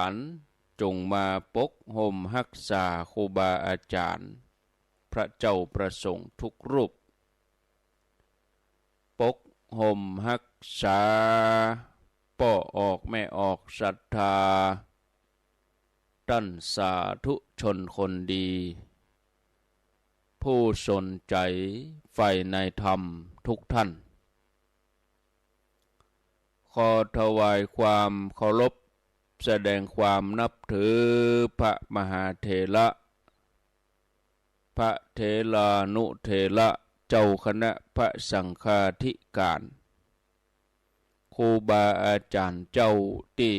านจงมาปกห่มรักษาครูบาอาจารย์พระเจ้าประสงค์ทุกรูปปกห่มรักษาป่อออกแม่ออกศรัทธาตั้นสาธุชนคนดีผู้สนใจใฝ่ในธรรมทุกท่านขอถวายความเคารพแสดงความนับถือพระมหาเถระพระเถรานุเถระเจ้าคณะพระสังฆาธิการครูบาอาจารย์เจ้าที่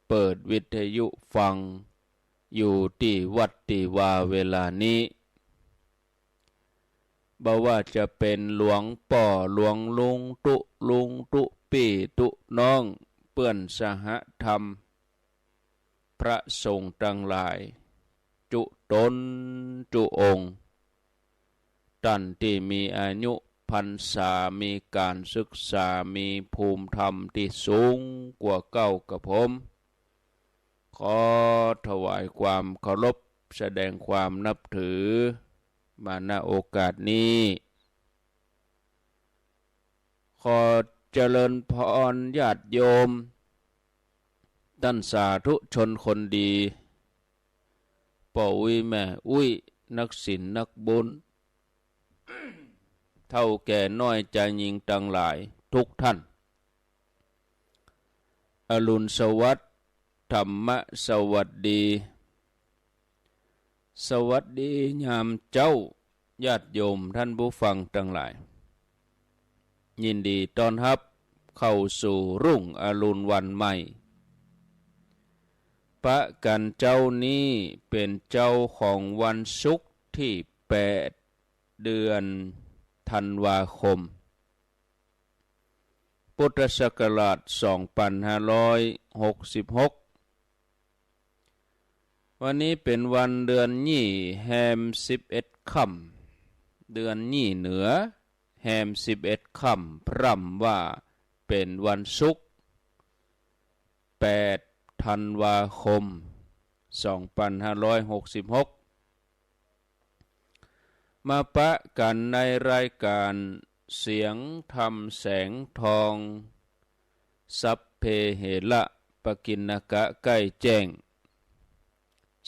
เปิดวิทยุฟังอยู่ที่วัดที่ว่าเวลานี้บ่ว่าจะเป็นหลวงป่อหลวงลุงตุปี่ตุน้องเปื้อนสหธรรมพระสงฆ์ทั้งหลายจุตนจุองค์ท่านที่มีอายุพรรษามีการศึกษามีภูมิธรรมที่สูงกว่าเก้ากับผมขอถวายความเคารพแสดงความนับถือมาณโอกาสนี้ขอเจริญพรญาติโยมท่านสาธุชนคนดีป่ออุ้ยแม่อุ้ยนักศิลป์นักบุญเท่าแก่น้อยใจหญิงทั้งหลายทุกท่านอรุณสวัสดิ์ธรรมสวัสดีสวัสดียามเจ้าญาติโยมท่านผู้ฟังทั้งหลายยินดีต้อนรับเข้าสู่รุ่งอรุณวันใหม่พระกันเจ้านี้เป็นเจ้าของวันศุกร์ที่8เดือนธันวาคมพุทธศักราช2566วันนี้เป็นวันเดือนยี่แฮม11ค่ำเดือนยี่เหนือแฮม11ค่ำพร่ำว่าเป็นวันศุกร์8ธันวาคม2566มาปะกันในรายการเสียงธรรมแสงทองสัพเพเหระปกิณกะใกล้แจ้ง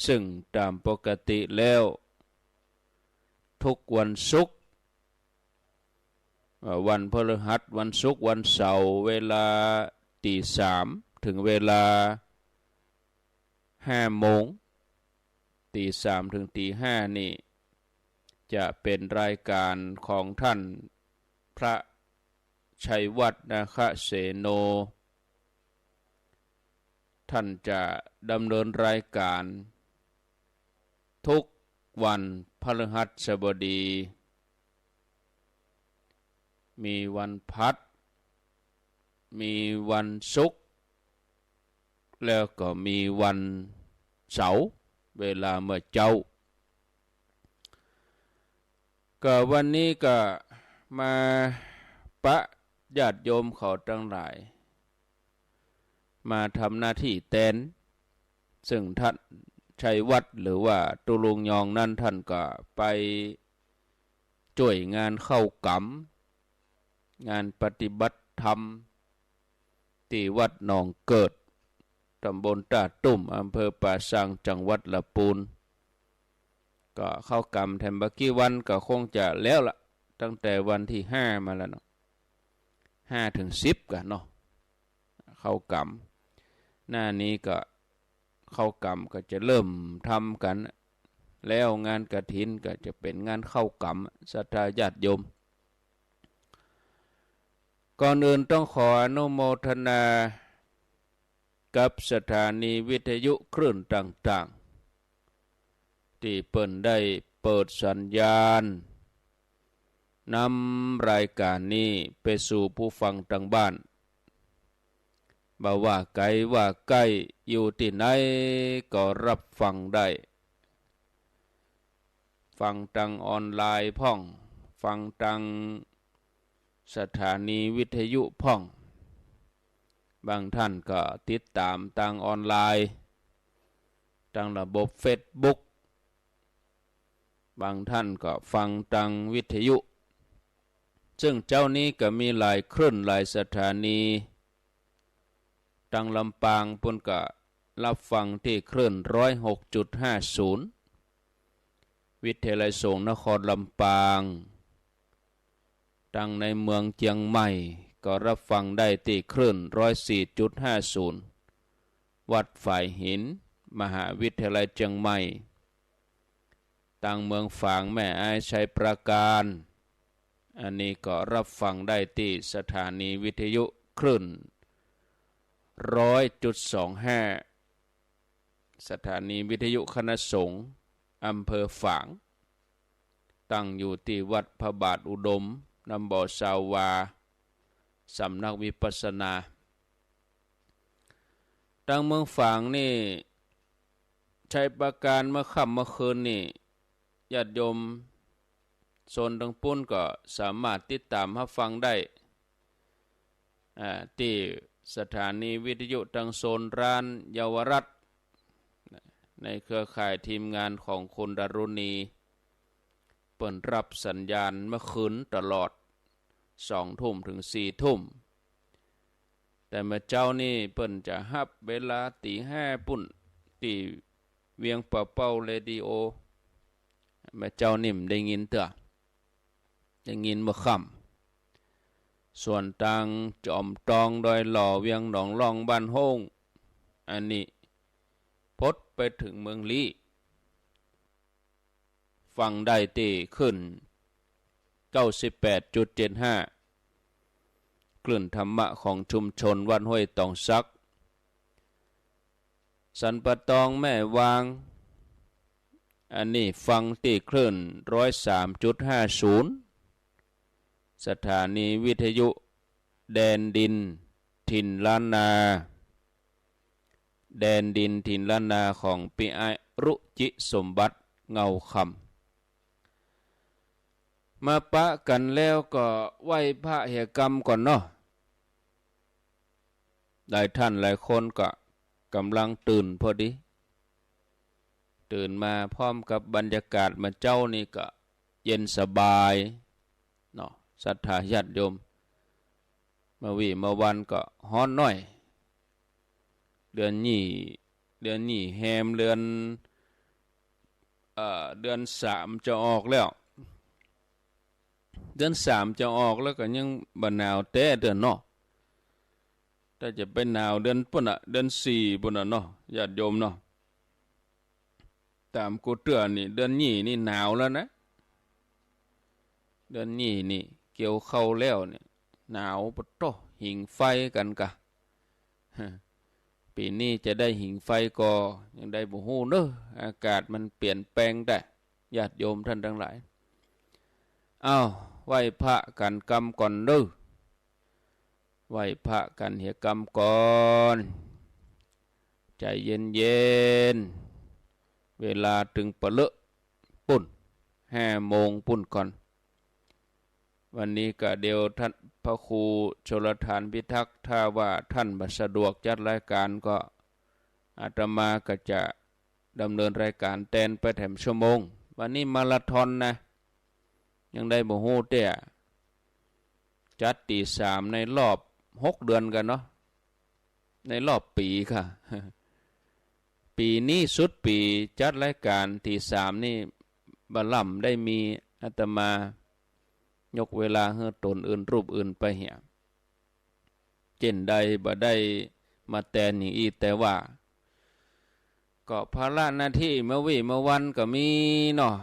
ซึ่งตามปกติแล้วทุกวันศุกร์วันพฤหัสวันศุกร์วันเสาร์เวลาตี3ถึงเวลา5 โมงตี3ถึงตี5นี่จะเป็นรายการของท่านพระชัยวัฒน์นาคเสโนท่านจะดำเนินรายการทุกวันพฤหัสบดีมีวันพัดมีวันศุกร์แล้วก็มีวันเสาร์เวลาเมื่อเจ้าก็วันนี้ก็มาปะญาติโยมเขาทั้งหลายมาทำหน้าที่แทนซึ่งท่านชัยวัฒน์หรือว่าตุลุงยองนั่นท่านก็ไปช่วยงานเข้ากรรมงานปฏิบัติธรรมที่วัดหนองเกิดตำบลตาตุ่มอำเภอป่าสังจังหวัดลำพูนก็เข้ากรรมแถมบักกี้วันก็คงจะแล้วละตั้งแต่วันที่5มาแล้วเนาะ5 ถึง 10กันเนาะเข้ากรรมหน้านี้ก็เข้ากรรมก็จะเริ่มทำกันแล้วงานกฐินก็จะเป็นงานเข้ากรรมศรัทธาญาติโยมก่อนอื่นต้องขออนุโมทนากับสถานีวิทยุคลื่นต่างๆที่เปิ่นได้เปิดสัญญาณนำรายการนี้ไปสู่ผู้ฟังทางบ้านบ่ว่าไกลว่าใกล้อยู่ที่ไหนก็รับฟังได้ฟังทางออนไลน์พ่องฟังทางสถานีวิทยุพ่องบางท่านก็ติดตามทางออนไลน์ ทางระบบเฟซบุ๊กบางท่านก็ฟังทางวิทยุซึ่งเจ้านี้ก็มีหลายคลื่นหลายสถานีทางลำปางปุ่นก็รับฟังที่คลื่น106.50วิทยาลัยสงฆ์นครลำปางทางในเมืองเชียงใหม่ก็รับฟังได้ที่คลื่น104.50วัดฝ่ายหินมหาวิทยาลัยเชียงใหม่ทางเมืองฝางแม่อายชัยปราการอันนี้ก็รับฟังได้ที่สถานีวิทยุคลื่น100.25สถานีวิทยุคณะสงฆ์อำเภอฝางตั้งอยู่ที่วัดพระบาทอุดมนำบ่อสาวาสำนักวิปัสสนาทางเมืองฝางนี่ชัยปราการเมื่อค่ำเมื่อคืนนี่ญาติโยมโซนทางปุ้นก็สามารถติดตามรับฟังได้ที่สถานีวิทยุทางโซนร้านเยาวรัฐในเครือข่ายทีมงานของคุณดารุณีเปิดรับสัญญาณเมื่อคืนตลอด2 ทุ่มถึง4 ทุ่มแต่เมื่อเจ้านี่เปิ้นจะฮับเวลาตี5ปุ่นตีเวียงป่าเป้าเรดิโอเมื่อเจ้านิ่มได้ยินเถอะได้ยินเมื่อค่ำส่วนทางจอมตองดอยหล่อเวียงหนองล่องบ้านโฮงอันนี้พดไปถึงเมืองลี้ฟังได้ตีขึ้น 98.75 คลื่นธรรมะของชุมชนวัดห้วยตองซักสันปะตองแม่วางอันนี้ฟังตีคลื่น 103.50 สถานีวิทยุแดนดินถิ่นล้านนาแดนดินถิ่นล้านนาของปิไอรุจิสมบัติเงาคำมาปะกันแล้วก็ไหว้พระเหยกรรมก่อนเนาะหลายท่านหลายคนก็กำลังตื่นพอดีตื่นมาพร้อมกับบรรยากาศมาเจ้านี่ก็เย็นสบายเนาะศรัทธาญาติโยมมาวันก็ฮ้อนหน่อยเดือนนี้แฮมเดือน3จะออกแล้วเดือน3จะออกแล้วก็ยังบ่หนาวแต่เดือนเนาะถ้าจะไปหนาวเดือนปุ่นน่ะเดือน4ปุ่นน่ะเนาะญาติโยมเนาะตามกูเตือนนี่เดือนนี้นี่หนาวแล้วนะเดือนนี้นี่เกี่ยวเข้าแล้วเนี่ยหนาวปะโตหิงไฟกันกะปีนี้จะได้หิงไฟก็ยังได้บ่ฮู้เด้ออากาศมันเปลี่ยนแปลงได้ญาติโยมท่านทั้งหลายอ้าวไหว้พระกันกรรมก่อนเด้อไหว้พระกันเหยกรรมก่อนใจเย็นเวลาถึงปะเลอะปุ่น5 โมงปุ่นก่อนวันนี้ก็เดียวท่านพระครูชลทานพิทักษ์ถ้าว่าท่านบ่สะดวกจัดรายการก็อาตมาก็จะดำเนินรายการแทนไปแถมชั่วโมงวันนี้มาราธอนนะยังได้บ่ฮู้เด้อจัดตี3ในรอบ6 เดือนกันเนาะในรอบปีค่ะปีนี้สุดปีจัดรายการตี3นี่บ่ล่ำได้มีอาตมายกเวลาให้ตนอื่นรูปอื่นไปเหี่ยเจนใดบ่ได้มาแทนอย่างอีแต่ว่าก็ภาระหน้าที่เมื่อวันก็มีเนาะ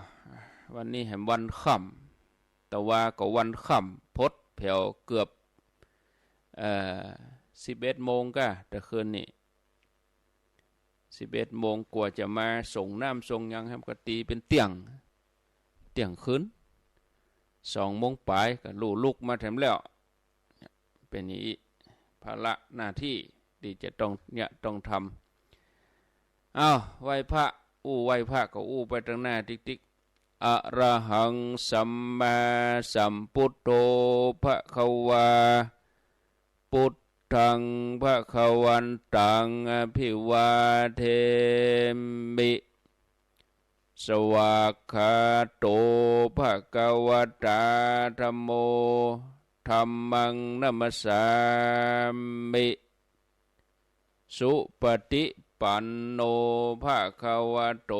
วันนี้แห่งวันค่ำแต่ว่าก็วันค่ำพดแผ่วเกือบ11 โมงก็แต่คืนนี้11 โมงกว่าจะมาส่งน้ำส่งยังให้ก็ตีเป็นเตียงคืน2 โมงปลายก็ลูกมาแถมแล้วเป็นอย่างนี้ภาระหน้าที่ที่จะต้องทำอ้าวไหว้พระไหว้พระก็ไปทางหน้าติ๊กอะระหังสัมมาสัมพุทโธภะคะวาพุท ธังภะคะวันตังอภิวาเทมิสวากขาโตภะคะวะตาธัมโมธัมมังนัมสสามิสุปฏิปันโนภะคะวะโต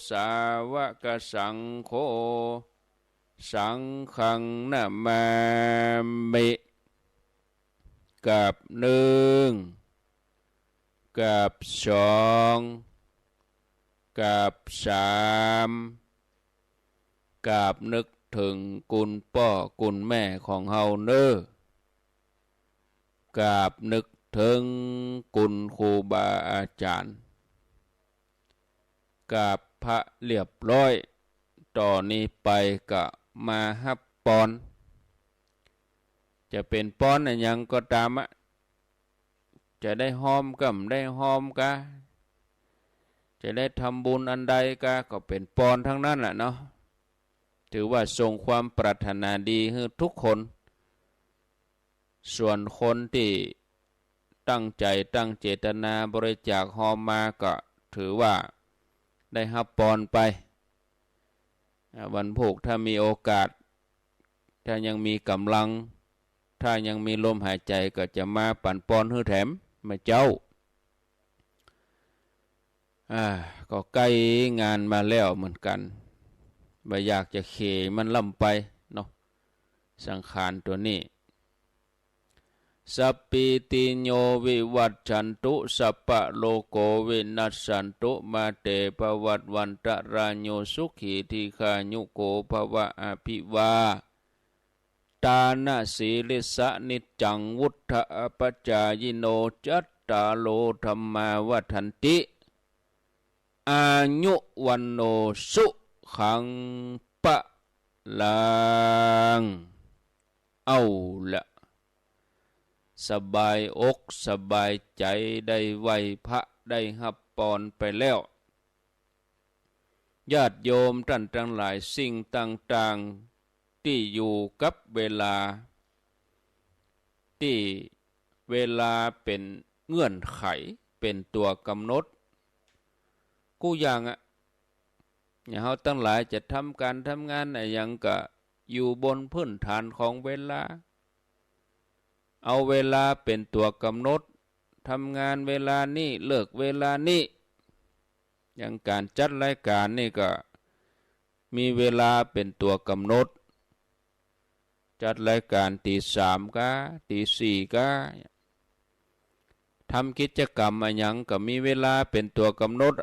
สาวกสังโฆสังฆังนะมามิกับหนึ่งกับสองกับสามกับนึกถึงคุณพ่อคุณแม่ของเฮาเน้อกับนึกถึงคุณครูบาอาจารย์กับพระเรียบร้อยต่อนนี้ไปก็มาฮับปอนจะเป็นป้อนอะไรยังก็ตามอะจะได้หอมกำได้หอมกะจะได้ทำบุญอันใดก็เป็นปอนทั้งนั้นแหละเนาะถือว่าส่งความปรารถนาดีให้ทุกคนส่วนคนที่ตั้งใจตั้งเจตนาบริจาคหอมมาก็ถือว่าได้รับปอนไปวันพุธถ้ามีโอกาสถ้ายังมีกำลังถ้ายังมีลมหายใจก็จะมาปั่นปอนฮือแถมมาเจ้าก็ใกล้งานมาแล้วเหมือนกันบ่อยากจะเขมันล่ำไปเนาะสังขารตัวนี้สัพพิติโยวิวัชชันตุสัพพะโลโกวินัสสันตุมาเตภวัตวันตรายโยสุขีทีฆายุโกภวะอภิวาตานะสีลิสะนิจจังวุฒะปัจจายโนจัตตาโลธรรมาวัฏันติอายุวันโนสุขังปะลังเอาละสบายอกสบายใจได้ไหวพระได้หับปอนไปแล้วญาติโยมท่านทั้งหลายสิ่งต่างๆที่อยู่กับเวลาที่เวลาเป็นเงื่อนไขเป็นตัวกำหนดกูอย่างเฮาทั้งหลายจะทำการทำงานอะไรอย่างก็อยู่บนพื้นฐานของเวลาเอาเวลาเป็นตัวกำหนดทำงานเวลานี้เลิกเวลานี้อย่างการจัดรายการนี่ก็มีเวลาเป็นตัวกำหนดจัดรายการตีสามก็ตีสี่ก็ทำกิจกรรมอะไรอย่างก็มีเวลาเป็นตัวกำหนด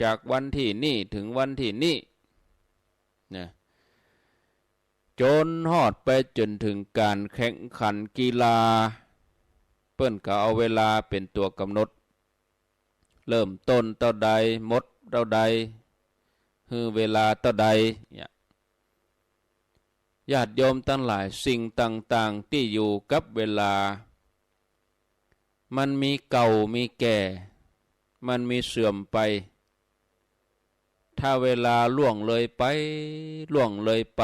จากวันที่นี่ถึงวันที่นี่นะจนฮอดไปจนถึงการแข่งขันกีฬาเปิ้นก็เอาเวลาเป็นตัวกำหนดเริ่มต้นเท่าใดหมดเท่าใดคือเวลาเท่าใดญาติโยมทั้งหลายสิ่งต่างๆที่อยู่กับเวลามันมีเก่ามีแก่มันมีเสื่อมไปถ้าเวลาล่วงเลยไป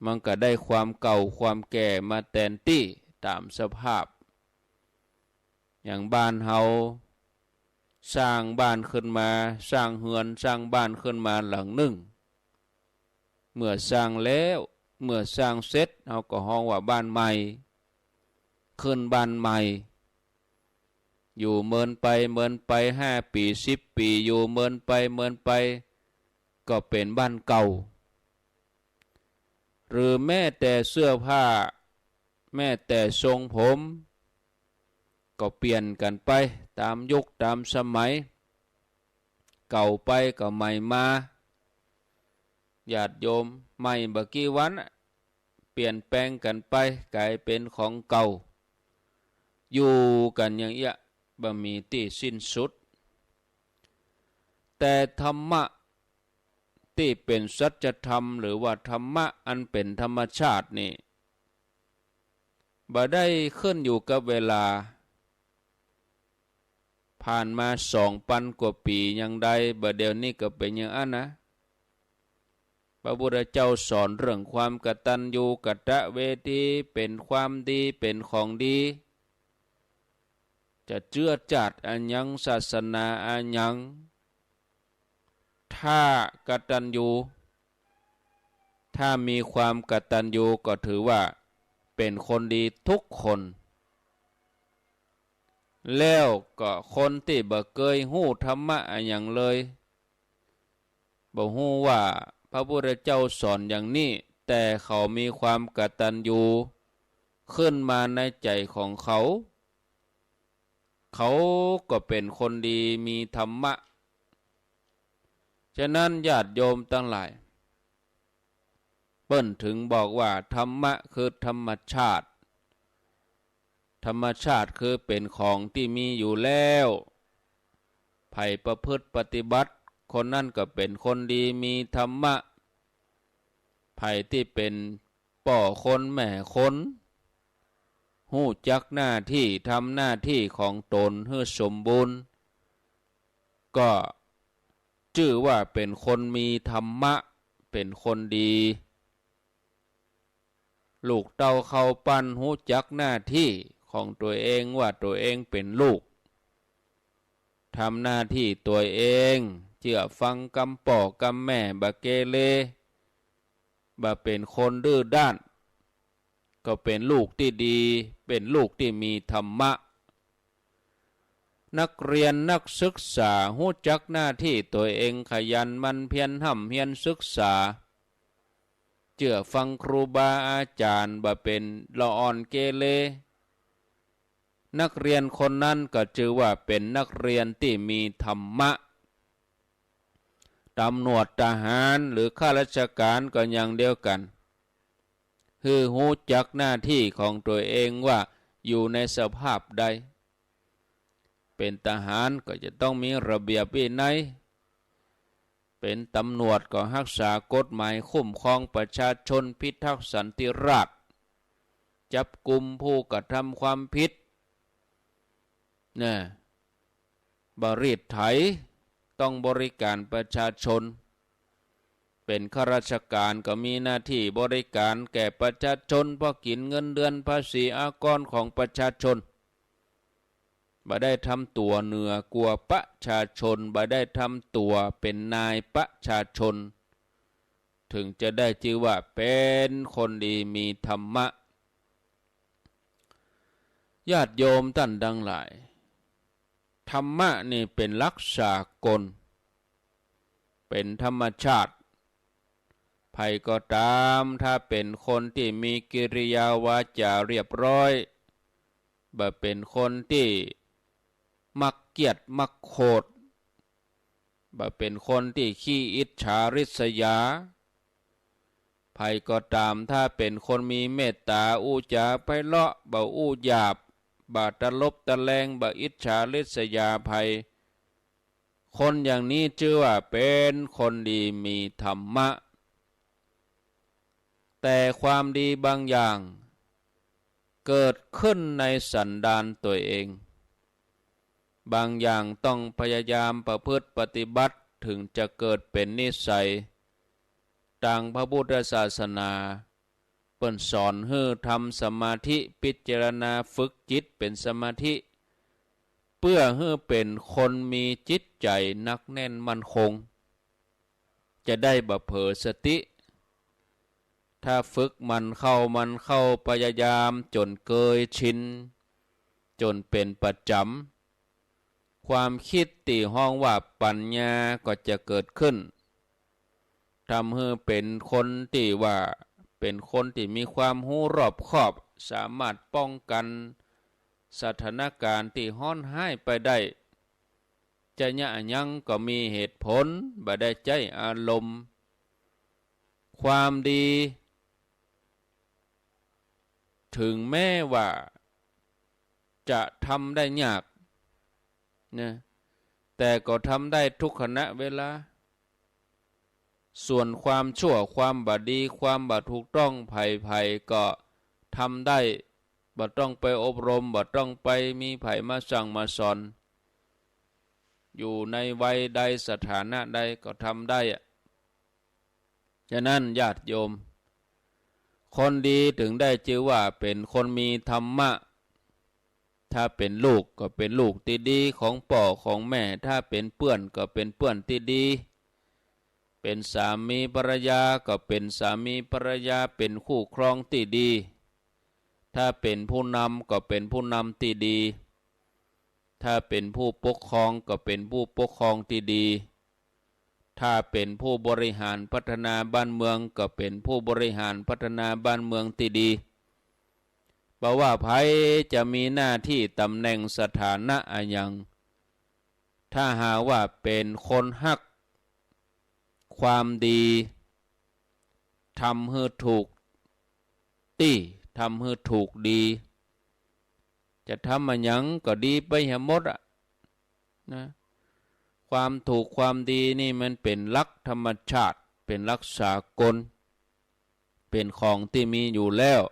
มันก็ได้ความเก่าความแก่มาแทนที่ตามสภาพอย่างบ้านเฮาสร้างบ้านขึ้นมาสร้างเฮือนสร้างบ้านขึ้นมาหลังหนึ่งเมื่อสร้างแล้วเมื่อสร้างเสร็จเฮาก็ฮ้องว่าบ้านใหม่ขึ้นบ้านใหม่อยู่เมินไป5 ปี10 ปีอยู่เมินไปก็เป็นบ้านเก่าหรือแม้แต่เสื้อผ้าแม้แต่ทรงผมก็เปลี่ยนกันไปตามยุคตามสมัยเก่าไปก็ใหม่มาญาติโยมใหม่บ่กี่วันเปลี่ยนแปลงกันไปกลายเป็นของเก่าอยู่กันอย่างเงี้ยบ่มีที่สิ้นสุดแต่ธรรมะที่เป็นสัจธรรมหรือว่าธรรมะอันเป็นธรรมชาตินี่บ่ได้ขึ้นอยู่กับเวลาผ่านมา2,000 กว่าปียังใดบ่เดี๋ยวนี้ก็เป็นอย่างนั้นนะพระพุทธเจ้าสอนเรื่องความกตัญญูกตเวทีเป็นความดีเป็นของดี จะเจือจัดอันยังศาสนาอันยังถ้ากตัญญูถ้ามีความกตัญญูก็ถือว่าเป็นคนดีทุกคนแล้วก็คนที่บ่เคยฮู้ธรรมะอันหยังเลยบ่ฮู้ว่าพระพุทธเจ้าสอนอย่างนี้แต่เขามีความกตัญญูขึ้นมาในใจของเขาเขาก็เป็นคนดีมีธรรมะฉะนั้นญาติโยมทั้งหลายเปิ้นถึงบอกว่าธรรมะคือธรรมชาติธรรมชาติคือเป็นของที่มีอยู่แล้วไผประพฤติปฏิบัติคนนั่นก็เป็นคนดีมีธรรมะไผที่เป็นป่อคนแม่คนฮู้จักหน้าที่ทำหน้าที่ของตนให้สมบูรณ์ก็ชื่อว่าเป็นคนมีธรรมะเป็นคนดีลูกเต้าเข้าปั้นฮู้จักหน้าที่ของตัวเองว่าตัวเองเป็นลูกทำหน้าที่ตัวเองเชื่อฟังกำป่อกำแม่บะเกเรบะเป็นคนดื้อด้านก็เป็นลูกที่ดีเป็นลูกที่มีธรรมะนักเรียนนักศึกษาฮู้จักหน้าที่ตัวเองขยันมันเพียรห่ำเพียรศึกษาเชื่อฟังครูบาอาจารย์บะเป็นละอ่อนเกเรนักเรียนคนนั้นก็ชื่อว่าเป็นนักเรียนที่มีธรรมะตำรวจทหารหรือข้าราชการก็อย่างเดียวกันคือฮู้จักหน้าที่ของตัวเองว่าอยู่ในสภาพใดเป็นทหารก็จะต้องมีระเบียบวินัยเป็นตำรวจก็รักษากฎหมายคุ้มครองประชาชนพิทักษ์สันติราษฎร์จับกุมผู้กระทำความผิดนะบริษไถต้องบริการประชาชนเป็นข้าราชการก็มีหน้าที่บริการแก่ประชาชนเพราะกินเงินเดือนภาษีอากรของประชาชนบ่ได้ทำตัวเหนือกว่าประชาชนบ่ได้ทำตัวเป็นนายประชาชนถึงจะได้ชื่อว่าเป็นคนดีมีธรรมะญาติโยมท่านทั้งหลายธรรมะนี่เป็นหลักสากลเป็นธรรมชาติใครก็ตามถ้าเป็นคนที่มีกิริยาวาจาเรียบร้อยบ่เป็นคนที่มักเกียจมักโคดบ่เป็นคนที่ขี้อิจฉาริษยาใครก็ตามถ้าเป็นคนมีเมตตาอู้จาไพเราะบ่อู้หยาบบาตลบตะแลงบ่อิจฉาริษยาภัยคนอย่างนี้ชื่อว่าเป็นคนดีมีธรรมะแต่ความดีบางอย่างเกิดขึ้นในสันดานตัวเองบางอย่างต้องพยายามประพฤติปฏิบัติถึงจะเกิดเป็นนิสัยทางพระพุทธศาสนาเปิ้นสอนให้ทำสมาธิพิจารณาฝึกจิตเป็นสมาธิเพื่อให้เป็นคนมีจิตใจนักแน่นมั่นคงจะได้บ่เผลอสติถ้าฝึกมันเข้าพยายามจนเคยชินจนเป็นประจำความคิดที่ห้องว่าปัญญาก็จะเกิดขึ้นทำให้เป็นคนที่ว่าเป็นคนที่มีความรู้รอบคอบสามารถป้องกันสถานการณ์ที่ฮ้อนห้ายไปได้จะยะยังก็มีเหตุผลบ่ได้ใจอารมณ์ความดีถึงแม้ว่าจะทำได้ยากนะแต่ก็ทำได้ทุกขณะเวลาส่วนความชั่วความบดีความบถูกต้องภัยก็ทำได้บ่ต้องไปอบรมบ่ต้องไปมีไผมาสั่งมาสอนอยู่ในวัยใดสถานะใดก็ทำได้ฉะนั้นญาติโยมคนดีถึงได้ชื่อว่าเป็นคนมีธรรมะ ถ้าเป็นลูกก็เป็นลูกที่ดีของพ่อของแม่ถ้าเป็นเพื่อนก็เป็นเพื่อนที่ดีเป็นสามีภรรยาก็เป็นสามีภรรยาเป็นคู่ครองที่ดีถ้าเป็นผู้นำก็เป็นผู้นำที่ดีถ้าเป็นผู้ปกครองก็เป็นผู้ปกครองที่ดีถ้าเป็นผู้บริหารพัฒนาบ้านเมืองก็เป็นผู้บริหารพัฒนาบ้านเมืองที่ดีเพราะว่าไผจะมีหน้าที่ตำแหน่งสถานะอะไรอย่างถ้าหาว่าเป็นคนฮักความดีทำให้ถูกตี้ทำให้ถูกดีจะทำอะไรอย่างก็ดีไปหมดอ่ะนะความถูกความดีนี่มันเป็นหลักธรรมชาติเป็นหลักสากลเป็นของที่มีอยู่แล้ว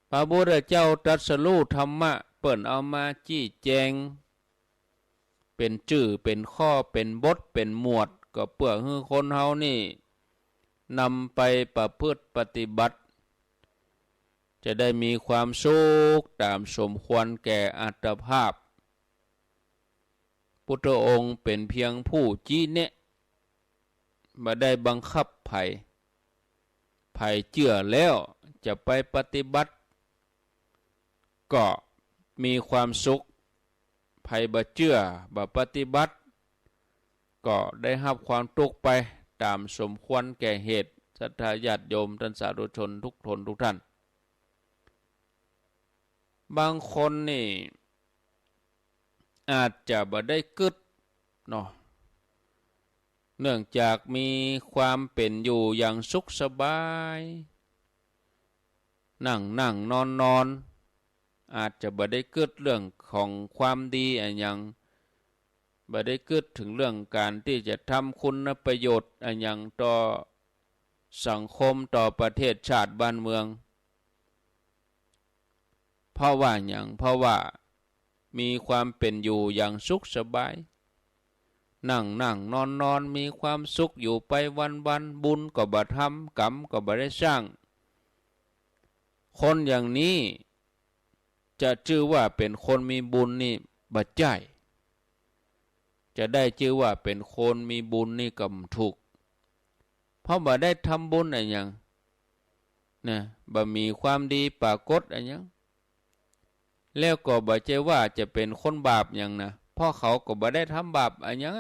พระพุทธเจ้าตรัสรู้ธรรมะเปิ่นเอามาจี้แจงเป็นชื่อเป็นข้อเป็นบทเป็นหมวดก็เพื่อให้คนเฮานี่นำไปประพฤติปฏิบัติจะได้มีความสุขตามสมควรแก่อัตภาพพุทธองค์เป็นเพียงผู้ชี้แนะบ่ได้บังคับไผเชื่อแล้วจะไปปฏิบัติก็มีความสุขไผบ่เชื่อบ่ปฏิบัติก็ได้รับความทุกข์ไปตามสมควรแก่เหตุศรัทธาญาติโยมท่านสาธุชนทุกทนทุกท่านบางคนนี่อาจจะบ่ได้กึศเนาะเนื่องจากมีความเป็นอยู่อย่างสุขสบายนั่งนอนอาจจะบ่ได้กึศเรื่องของความดีอะไรอย่างบ่ได้กึศถึงเรื่องการที่จะทำคุณประโยชน์อะไรอย่างต่อสังคมต่อประเทศชาติบ้านเมืองเพราะว่ามีความเป็นอยู่อย่างสุขสบายนั่งนอนมีความสุขอยู่ไปวันบุญก็บ่ทำกรรมก็บ่ได้สร้างคนอย่างนี้จะชื่อว่าเป็นคนมีบุญนี่บ่ใช่จะได้ชื่อว่าเป็นคนมีบุญนี่ก็ถูกเพราะบ่ได้ทำบุญอะไรอย่างนะบ่มีความดีปรากฏอะไรอย่างแล้วก็บ่ใช่ว่าจะเป็นคนบาปอย่างนะเพราะเขาก็บ่ได้ทำบาปอะไรอย่าง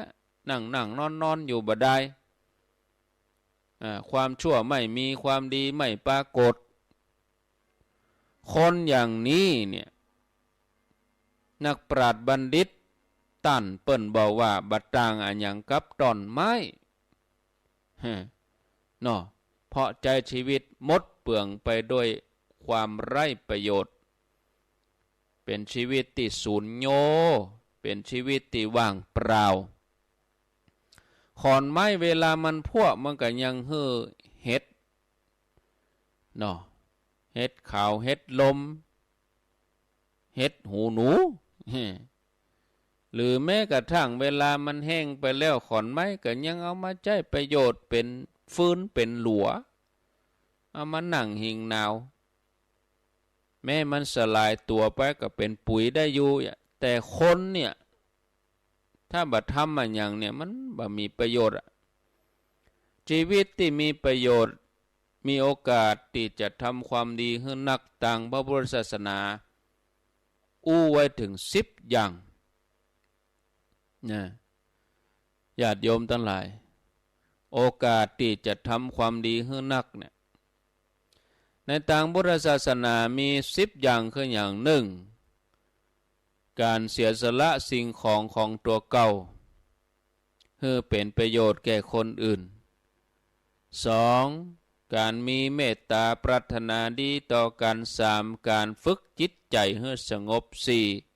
นั่งนอนอยู่บ่ได้ความชั่วไม่มีความดีไม่ปรากฏคนอย่างนี้เนี่ยนักปราชญ์บัณฑิตตั้นเปิ้นบอกว่าบัดต่างอันหยังกับต้นไม้เนาะเพราะใจชีวิตหมดเปลืองไปด้วยความไร้ประโยชน์เป็นชีวิตที่สูญโญเป็นชีวิตที่ว่างเปล่าขอนไม้เวลามันพวกมันก็ยังเฮือเห็ดเนาะเห็ดขาวเห็ดลมเห็ดหูหนูหรือแม้กระทั่งเวลามันแห้งไปแล้วขอนไม้ก็ยังเอามาใช้ประโยชน์เป็นฟืนเป็นหลัวเอามานั่งหิงหนาวแม้มันสลายตัวไปก็เป็นปุ๋ยได้อยู่แต่คนเนี่ยถ้าบ่ทำมันอย่างเนี่ยมันบ่มีประโยชน์ชีวิตที่มีประโยชน์มีโอกาสที่จะทำความดีให้นักต่างพระพุทธศาสนาอู้ไว้ถึง10อย่างนะญาติโยมทั้งหลายโอกาสที่จะทำความดีให้นักเนี่ยในทางพุทธศาสนามี10อย่างคืออย่างหนึ่งการเสียสละสิ่งของตัวเก่าเพื่อเป็นประโยชน์แก่คนอื่น 2. การมีเมตตาปรารถนาดีต่อกัน 3. การฝึกจิตใจให้สงบ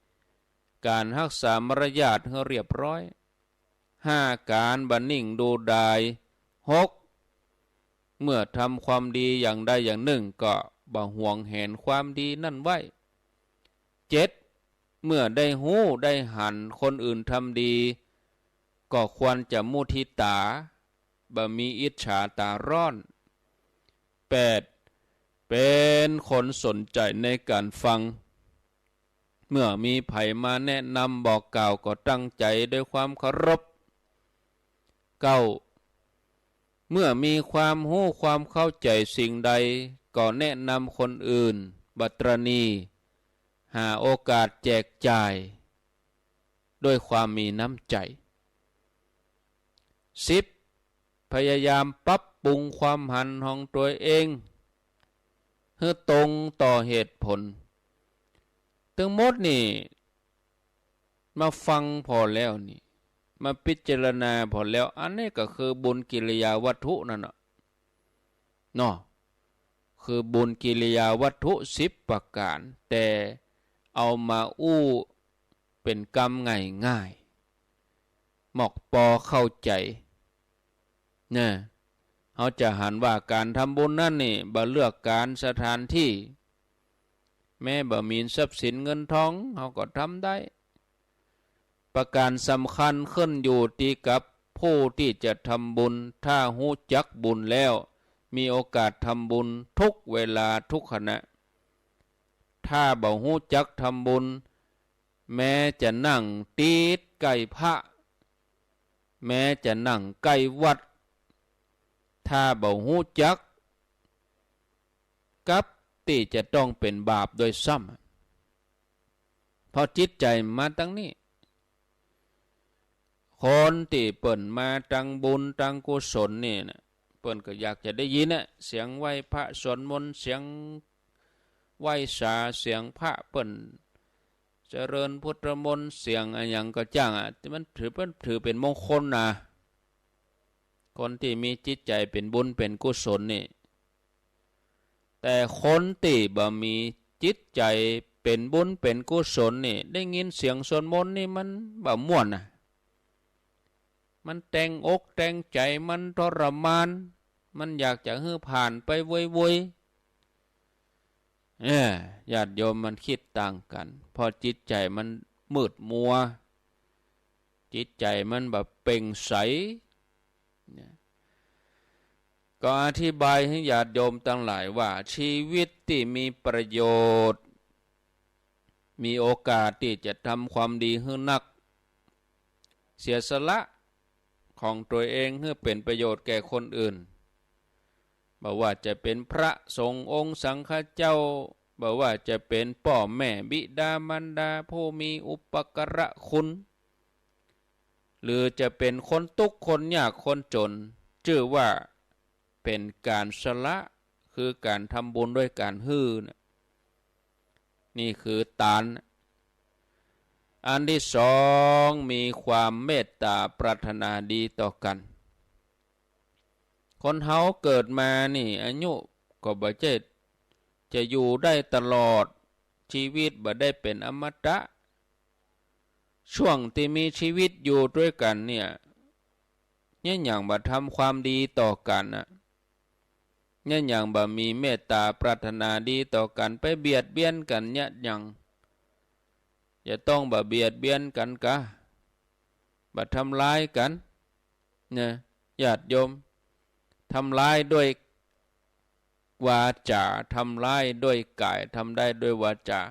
4. การรักษามารยาทให้เรียบร้อย 5. การบันนิ่งดูดาย 6. เมื่อทำความดีอย่างใดอย่างหนึ่งก็บ่ห่วงแหนความดีนั่นไว้ 7. เมื่อได้หู้ได้หันคนอื่นทำดีก็ควรจะมุทิตาบ่มีอิจฉาตาร้อน 8. เป็นคนสนใจในการฟัง มื่อมีไผมาแนะนำบอกกล่าวก็ตั้งใจด้วยความเคารพเก้าเมื่อมีความรู้ความเข้าใจสิ่งใดก็แนะนำคนอื่นบัตรณีหาโอกาสแจกจ่ายด้วยความมีน้ำใจ10พยายามปรับปรุงความหันของตัวเองให้ตรงต่อเหตุผลทั้งหมดนี่มาฟังพอแล้วนี่มาพิจารณาพอแล้วอันนี้ก็คือบุญกิริยาวัตถุนั่นเนาะคือบุญกิริยาวัตถุ10ประการแต่เอามาอู้เป็นกรรมง่ายๆหมอกปอเข้าใจเนี่ยเขาจะหันว่าการทำบุญนั่นนี่บ่เลือกการสถานที่แม้บ่มีทรัพย์สินเงินทองเขาก็ทำได้ประการสำคัญขึ้นอยู่ที่กับผู้ที่จะทำบุญถ้าหู้จักบุญแล้วมีโอกาสทำบุญทุกเวลาทุกขณะถ้าบ่หู้จักทำบุญแม้จะนั่งตีดใกล้พระแม้จะนั่งใกล้วัดถ้าบ่หู้จักกับที่จะต้องเป็นบาปโดยซ้ำเพราะจิตใจมาตั้งนี้คนที่เปิ่นมาตั้งบุญตั้งกุศลนี่นะเปิ่นก็อยากจะได้ยินเสียงไหว้พระสวดมนต์เสียงไหว้สาเสียงพระเปิ่นเจริญพุทธมนต์เสียงอะไรอย่างก็จ้างมันถือเป็นมงคลนะคนที่มีจิตใจเป็นบุญเป็นกุศลนี่แต่คนที่บ่มีจิตใจเป็นบุญเป็นกุศลนี่ได้ยินเสียงสวดมนต์นี่มันบ่ม่วนนะมันแต่งอกแต่งใจมันทรมานมันอยากจะให้ผ่านไปเว้ยญาติโยมมันคิดต่างกันพอจิตใจมันมืดมัวจิตใจมันแบบเป่งใสก็อธิบายให้ญาติโยมทั้งหลายว่าชีวิตที่มีประโยชน์มีโอกาสที่จะทำความดีให้นักเสียสละของตัวเองเพื่อเป็นประโยชน์แก่คนอื่นบอกว่าจะเป็นพระสงฆ์องค์สังฆเจ้าบอกว่าจะเป็นพ่อแม่บิดามารดาผู้มีอุปการะคุณหรือจะเป็นคนทุกข์คนยากคนจนชื่อว่าเป็นการสละคือการทำบุญด้วยการฮื้อนี่คือตานอันที่สองมีความเมตตาปรารถนาดีต่อกันคนเฮาเกิดมานี่อายุก็บ่ใช่จะอยู่ได้ตลอดชีวิตบ่ได้เป็นอมตะช่วงที่มีชีวิตอยู่ด้วยกันเนี่ยอย่างบ่ทำความดีต่อกันอย่างบ่มีเมตตาปรารถนาดีต่อกันไปเบียดเบียนกันอย่างอย่าต้องบ่เบียดเบียนกันกะบ่ทำร้ายกันเนี่ยญาติโยมทำร้ายด้วยวาจาทำร้ายด้วยกายทำได้ด้วยวาจา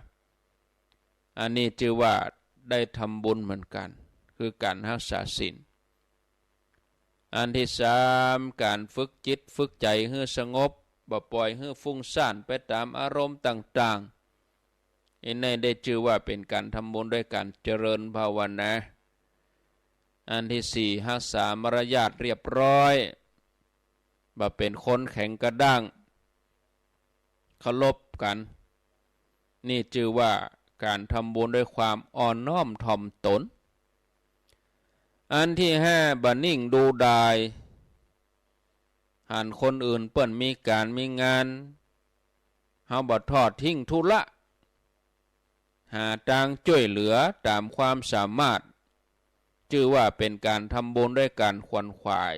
อันนี้ชื่อว่าได้ทำบุญเหมือนกันคือการรักษาศีลอันที่สามการฝึกจิตฝึกใจให้สงบบ่ปล่อยให้ฟุ้งซ่านไปตามอารมณ์ต่างๆอันนี้ได้ชื่อว่าเป็นการทำบุญด้วยการเจริญภาวนาอันที่สี่รักษามารยาทเรียบร้อยบ่เป็นคนแข็งกระด้างเคารพกันนี่ชื่อว่าการทำบุญด้วยความอ่อนน้อมถ่อมตนอันที่ห้าบ่นิ่งดูดายหันคนอื่นเปิ้นมีการมีงานเฮาบ่ทอดทิ้งธุระหาทางช่วยเหลือตามความสามารถชื่อว่าเป็นการทำบุญด้วยการขวนขวาย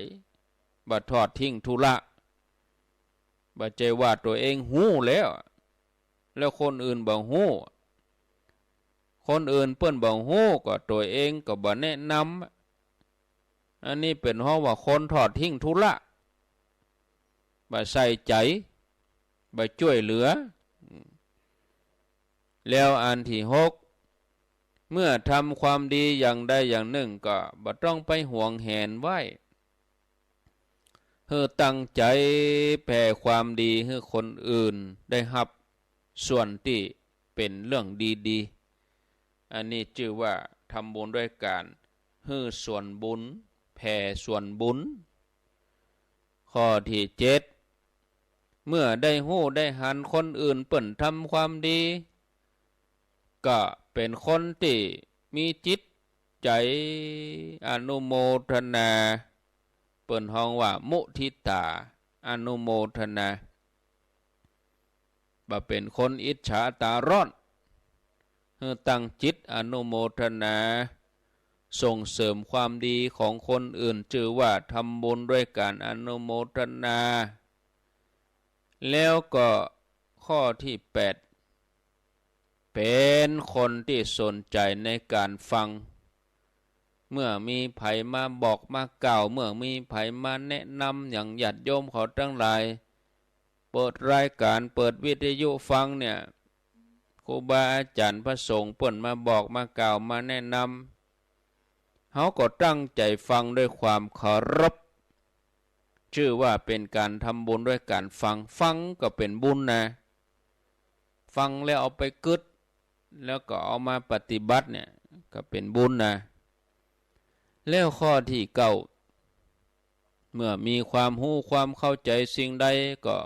บ่ทอดทิ้งธุระบ่ใจว่าตัวเองหู้แล้วคนอื่นบ่หู้คนอื่นเปิ้นบ่ฮู้ก็ตัวเองก็บ่แนะนำอันนี้เป็นเพราะว่าคนทอดทิ้งธุระบ่ใส่ใจบ่ช่วยเหลือแล้วอันที่หก เมื่อทำความดีอย่างใดอย่างหนึ่งก็บ่ต้องไปห่วงแหนไว้ตั้งใจแผ่ความดีให้คนอื่นได้รับส่วนที่เป็นเรื่องดีๆอันนี้ชื่อว่าทำบุญด้วยการให้ส่วนบุญแผ่ส่วนบุญข้อที่7เมื่อได้ฮู้ได้หันคนอื่นเปิ่นทำความดีก็เป็นคนที่มีจิตใจอนุโมทนาเปิ่นฮ้องว่ามุทิตาอนุโมทนาบ่เป็นคนอิจฉาตาร้อนตั้งจิตอนุโมทนาส่งเสริมความดีของคนอื่นชื่อว่าทำบุญด้วยการอนุโมทนาแล้วก็ข้อที่8เป็นคนที่สนใจในการฟังเมื่อมีไผมาบอกมากล่าวเมื่อมีไผมาแนะนำอย่างญาติโยมเขาทั้งหลายเปิดรายการเปิดวิทยุฟังเนี่ยครูบาอาจารย์พระสงฆ์เปิ่นมาบอกมากล่าวมาแนะนำเขาก็ตั้งใจฟังด้วยความเคารพชื่อว่าเป็นการทำบุญด้วยการฟังก็เป็นบุญนะฟังแล้วเอาไปกึศแล้วก็เอามาปฏิบัติเนี่ยก็เป็นบุญนะแล้วข้อที่9เมื่อมีความรู้ความเข้าใจสิ่งใดก็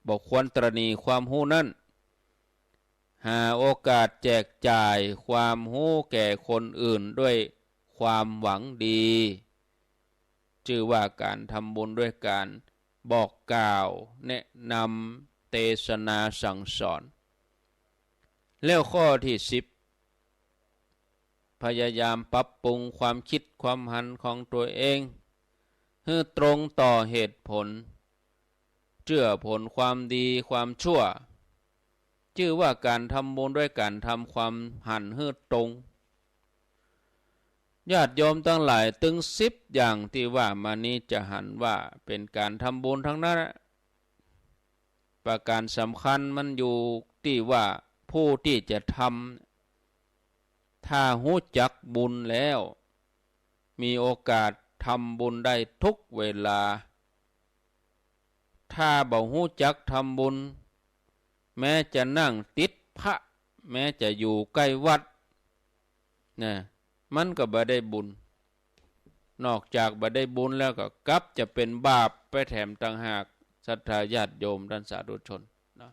บ่ควรตระหนี่ความรู้นั้นหาโอกาสแจกจ่ายความรู้แก่คนอื่นด้วยความหวังดีชื่อว่าการทำบุญด้วยการบอกกล่าวแนะนำเทศนาสั่งสอนแล้วข้อที่10พยายามปรับปรุงความคิดความหันของตัวเองให้ตรงต่อเหตุผลเชื่อผลความดีความชั่วชื่อว่าการทำบุญด้วยการทำความหันให้ตรงญาติโยมทั้งหลายถึง10อย่างที่ว่ามานี้จะหันว่าเป็นการทำบุญทั้งนั้นประการสำคัญมันอยู่ที่ว่าผู้ที่จะทำถ้ารู้จักบุญแล้วมีโอกาสทำบุญได้ทุกเวลาถ้าบ่รู้จักทำบุญแม้จะนั่งติดพระแม้จะอยู่ใกล้วัดนะมันก็บ่ได้บุญนอกจากบ่ได้บุญแล้วก็กลับจะเป็นบาปไปแถมต่างหากศรัทธาญาติโยมท่านสาธุชนนะ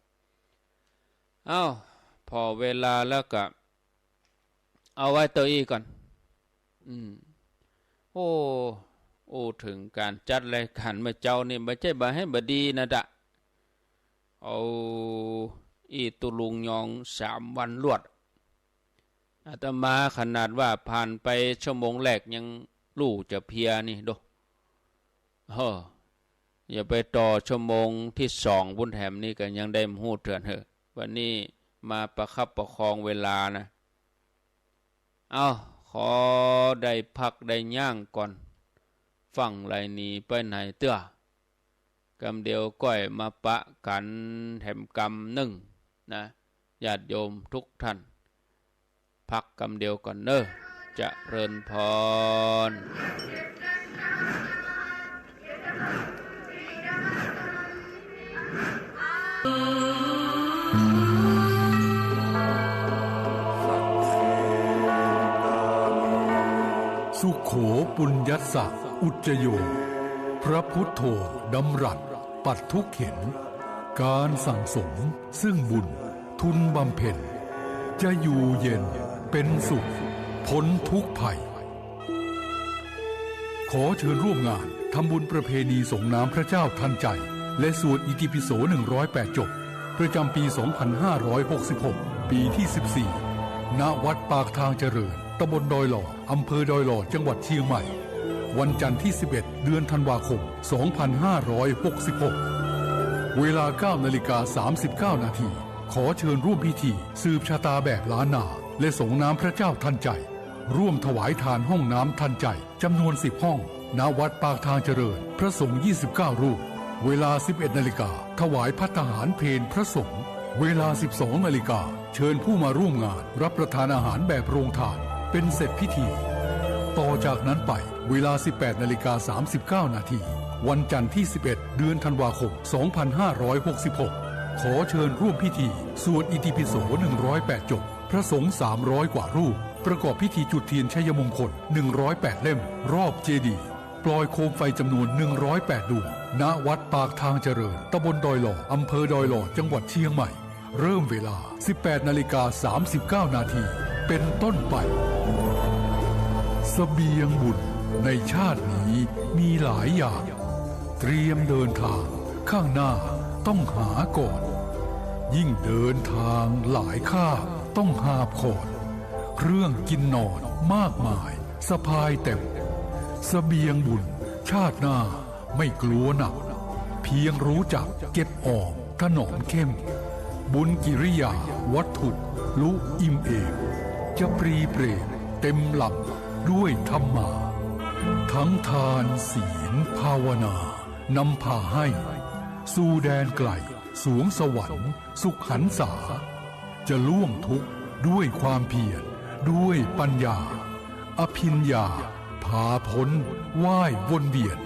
พอเวลาแล้วก็เอาไว้ตัวอีก่อนโอ้ถึงการจัดรายการเมื่อเจ้านี่ไม่ใช่บ่ให้บ่ดีนะดะเอาตุลุงยอง3 วันรวดอาตมาขนาดว่าผ่านไปชั่วโมงแรกยังลู่จะเพลียนี่ดูอย่าไปต่อชั่วโมงที่2บุญแถมนี่ก็ยังได้หู้เถื่อนวันนี้มาประคับประคองเวลานะขอได้พักได้ย่างก่อนฟังไรนี้ไปไหนเตื้อกำเดียวก้อยมาปะกันแถมกำ1นะญาติโยมทุกท่านพักกำเดียวก่อนเนอะจะเริญพรสุโขปุญญัสสะอุจโยพระพุทโธดำรัสปัดทุกเข็นการสั่งสมซึ่งบุญทุนบำเพ็ญจะอยู่เย็นเป็นสุขพ้นทุกภัยขอเชิญร่วมงานทำบุญประเพณีส่งน้ำพระเจ้าทันใจและสวดอิติปิโส108 จบประจำปี 2566 ปีที่ 14 ณ วัดปากทางเจริญตำบลดอยหล่ออำเภอดอยหล่อจังหวัดเชียงใหม่วันจันทร์ที่ 11 เดือนธันวาคม 2566 เวลา 9:39 นาทีขอเชิญร่วมพิธีสืบชะตาแบบล้านนาและส่งน้ำพระเจ้าทันใจร่วมถวายทานห้องน้ำทันใจจำนวน10 ห้องณ วัดปากทางเจริญพระสงฆ์29 รูปเวลา 11 นาฬิกาถวายภัตตาหารเพลพระสงฆ์ เวลา 12 นาฬิกาเชิญผู้มาร่วมงานรับประทานอาหารแบบโรงทานเป็นเสร็จพิธีต่อจากนั้นไปเวลา 18 นาฬิกา 39 นาทีวันจันทร์ที่ 11 เดือนธันวาคม 2566 ขอเชิญร่วมพิธีสวดอิติปิโส 108 จบพระสงฆ์ 300 กว่ารูปประกอบพิธีจุดเทียนชัยมงคล 108 เล่มรอบเจดีย์ปล่อยโคมไฟจำนวน 108 ดวงณวัดปากทางเจริญตำบลดอยหล่ออำเภอดอยหล่อจังหวัดเชียงใหม่เริ่มเวลา 18 นาฬิกา 39 นาทีเป็นต้นไปเสบียงบุญในชาตินี้มีหลายอย่างเตรียมเดินทางข้างหน้าต้องหาก่อนยิ่งเดินทางหลายข้างต้องหาบขอดเครื่องกินนอนมากมายสะพายเต็มเสบียงบุญชาติหน้าไม่กลัวหนักเพียงรู้จักเก็บออมถนอมเข้มบุญกิริยาวัตถุลุอิ่มเอกจะปรีเปรตเต็มหลับด้วยธรรมาทั้งทานศีลภาวนานำพาให้สู่แดนไกลสวงสวรรค์สุขหันษาจะล่วงทุกข์ด้วยความเพียรด้วยปัญญาอภิญญาพาพ้นว่ายวนเวียน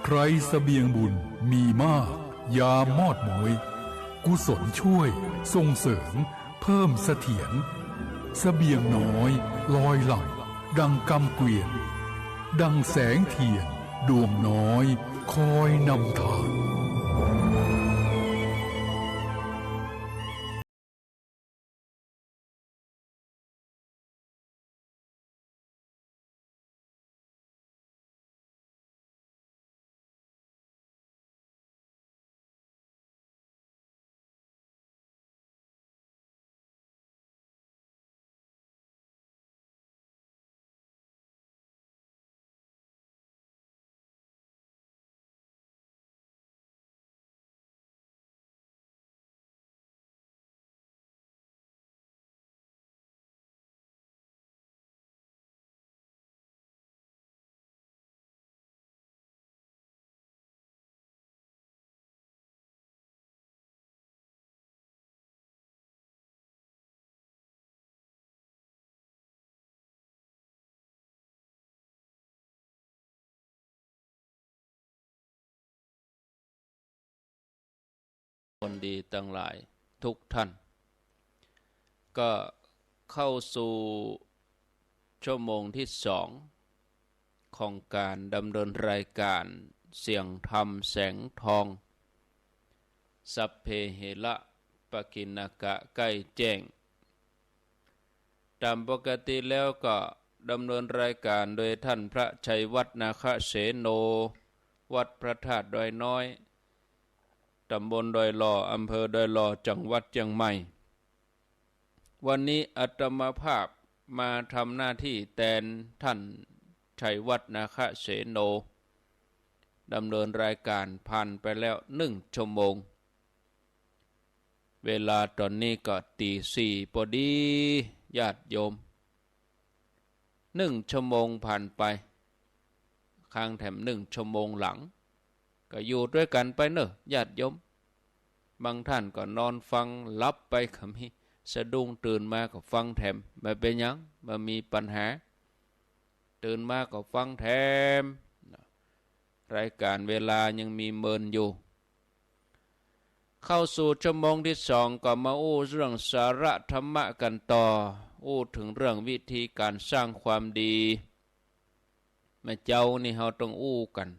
ใครเสบียงบุญมีมากยามอดหมอยกุศลช่วยส่งเสริมเพิ่มเสถียรเสบียงน้อยลอยหลั่งดังกำเกวียนดังแสงเทียนดวงน้อยคอยนำทางคนดีทั้งหลายทุกท่านก็เข้าสู่ชั่วโมงที่2ของการดำเนินรายการเสียงธรรมแสงทองสัพเพเหระปกิณกะใกล้แจ้งตามปกติแล้วก็ดำเนินรายการโดยท่านพระชัยวัฒนาคเสโนวัดพระธาตุดอยน้อยตำบลดอยหล่ออำเภอดอยหล่อจังหวัดเชียงใหม่วันนี้อาตมาภาพมาทำหน้าที่แทนท่านชัยวัฒนาคเสโนดำเนินรายการผ่านไปแล้ว1 ชั่วโมงเวลาตอนนี้ก็ตี 4พอดีญาติโยม1 ชั่วโมงผ่านไปข้างแถม1 ชั่วโมงหลังก็อยู่ด้วยกันไปเนอะญาติโยมบางท่านก็นอนฟังลับไปก็มีสะดุ้งตื่นมาก็ฟังแถมไม่เป็นยังไม่มีปัญหาตื่นมาก็ฟังแถมรายการเวลายังมีเมินอยู่เข้าสู่ชั่วโมงที่2ก็มาอู้เรื่องสาระธรรมะกันต่ออู้ถึงเรื่องวิธีการสร้างความดีแม่เจ้านี่เราต้องอู้กัน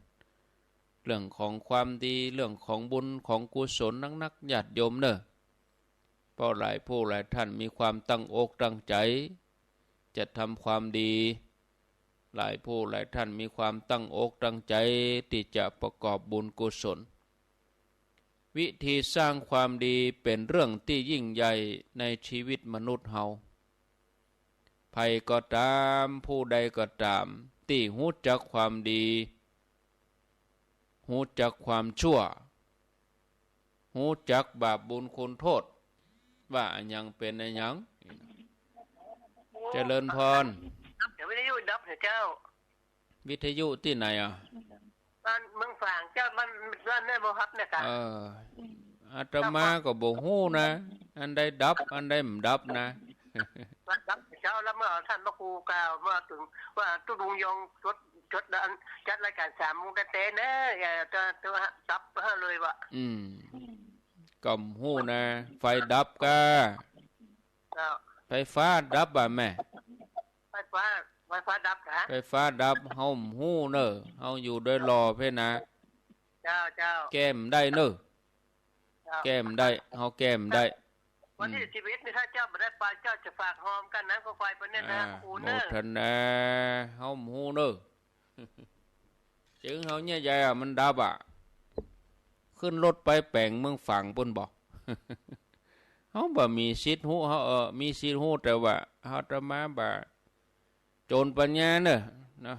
เรื่องของความดีเรื่องของบุญของกุศลนักญาติโยมเนอะเพราะหลายผู้หลายท่านมีความตั้งอกตั้งใจจะทำความดีหลายผู้หลายท่านมีความตั้งอกตั้งใจที่จะประกอบบุญกุศลวิธีสร้างความดีเป็นเรื่องที่ยิ่งใหญ่ในชีวิตมนุษย์เฮาใครก็ตามผู้ใดก็ตามที่รู้จักความดีรู้จักความชั่วรู้จักบาปบุญคุณโทษว่าอันยังเป็นอันยังเจริญพรเดี๋ยววิทยุดับเถอะเจ้าวิทยุที่ไหนอ่ะบ้านเมืองฝางเจ้าบ้านแม่โบฮับเนี่ยค่ะ อาตมาก็บ่ฮู้นะอันใดดับอันใดบ่ดับนะ รับเช้าแล้วเมื่อท่านพระครูกล่าวเมื่อถึงว่าตุลุงยงจดจัดรายการ3 โมงแต่นะอย่าจะดับเลยว่ะก็ฮู้นะไฟดับกะไฟฟ้าดับบ่แม่ไฟฟ้าดับนะไฟฟ้าดับเฮาฮู้เน้อเฮาอยู่โดยรอเพ่นะเจ้าแก้มได้เน้อแก้มได้เฮาแก้มได้วันที่11นี่ถ้าเจ้าบ่ได้ไปเจ้าจะฝากหอมกันนะก็ไฟเพิ่นเนี่ยนะครูเน้อโมทนาเฮาฮู้เน้อจึงเฮาเนี่ยใหญ่มันดับขึ้นรถไปแปลงเมืองฝั่งเพิ่นบอกเฮาบ่มีสิทธิ์ฮู้เฮามีสิทธิ์ฮู้แต่ว่าเฮาจะมาบ่โจรปัญญาเน้อนะ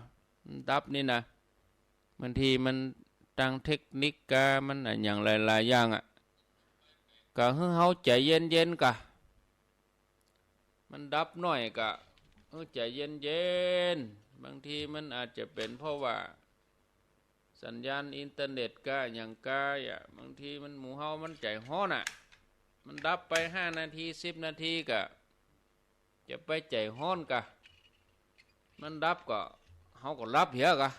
ดับนี่นะบางทีมันตั้งเทคนิคกะมันอย่างหลายๆอย่างก็ให้เฮาใจเย็นๆกะมันดับน้อยกะใจเย็นๆบางทีมันอาจจะเป็นเพราะว่าสัญญาณอินเทอร์เน็ตก็อย่างกายบางทีมันหมู่เฮามันใจฮ้อนมันดับไป5 นาที10 นาทีก็จะไปใจฮ้อนกะมันดับก็เฮาก็รับเหี้ยกะ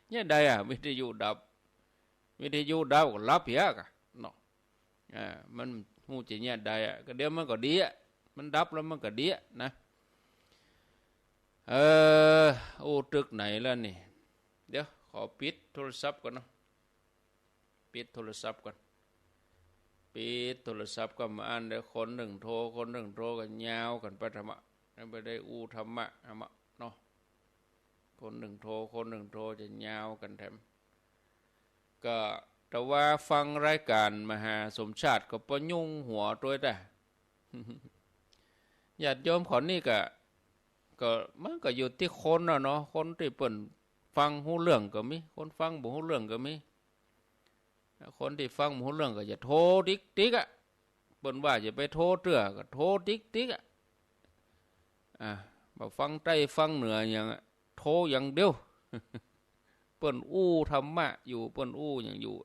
เนี่ยได้วิทยุดับก็รับเหี้ยกะเนาะมันฮู้จะเนี่ยได้ก็เดี๋ยวมันก็ดีมันดับแล้วมันก็ดีนะโอ้ตึกไหนแล้วนี่เดี๋ยวขอปิดโทรศัพท์ก่อนเนาะปิดโทรศัพท์ก่อนปิดโทรศัพท์ก็มาอ่านเดี๋ยวคนหนึ่งโทรกันยาวกันไปธรรมะไม่ได้อู้ธรรมะเนาะคนหนึ่งโทรจะยาวกันแถมก็แต่ว่าฟังรายการมหาสมชาติก็ปยุ่งหัวตัวแต่ ญาติโยมขอนี่ก็มันก็อยู่ที่คนเนาะคนที่เปิ่นฟังหูเรื่องก็มีคนฟังบ่หูเรื่องก็มีคนที่ฟังบ่หูเรื่องก็จะโทรติ๊กเปิ่นว่าจะไปโทรเตื้อก็โทรติ๊กบ่ฟังใต้ฟังเหนืออย่างโทรอย่างเดียว เปิ่นอู้ธรรมะอยู่เปิ่นอู้อย่างอยู่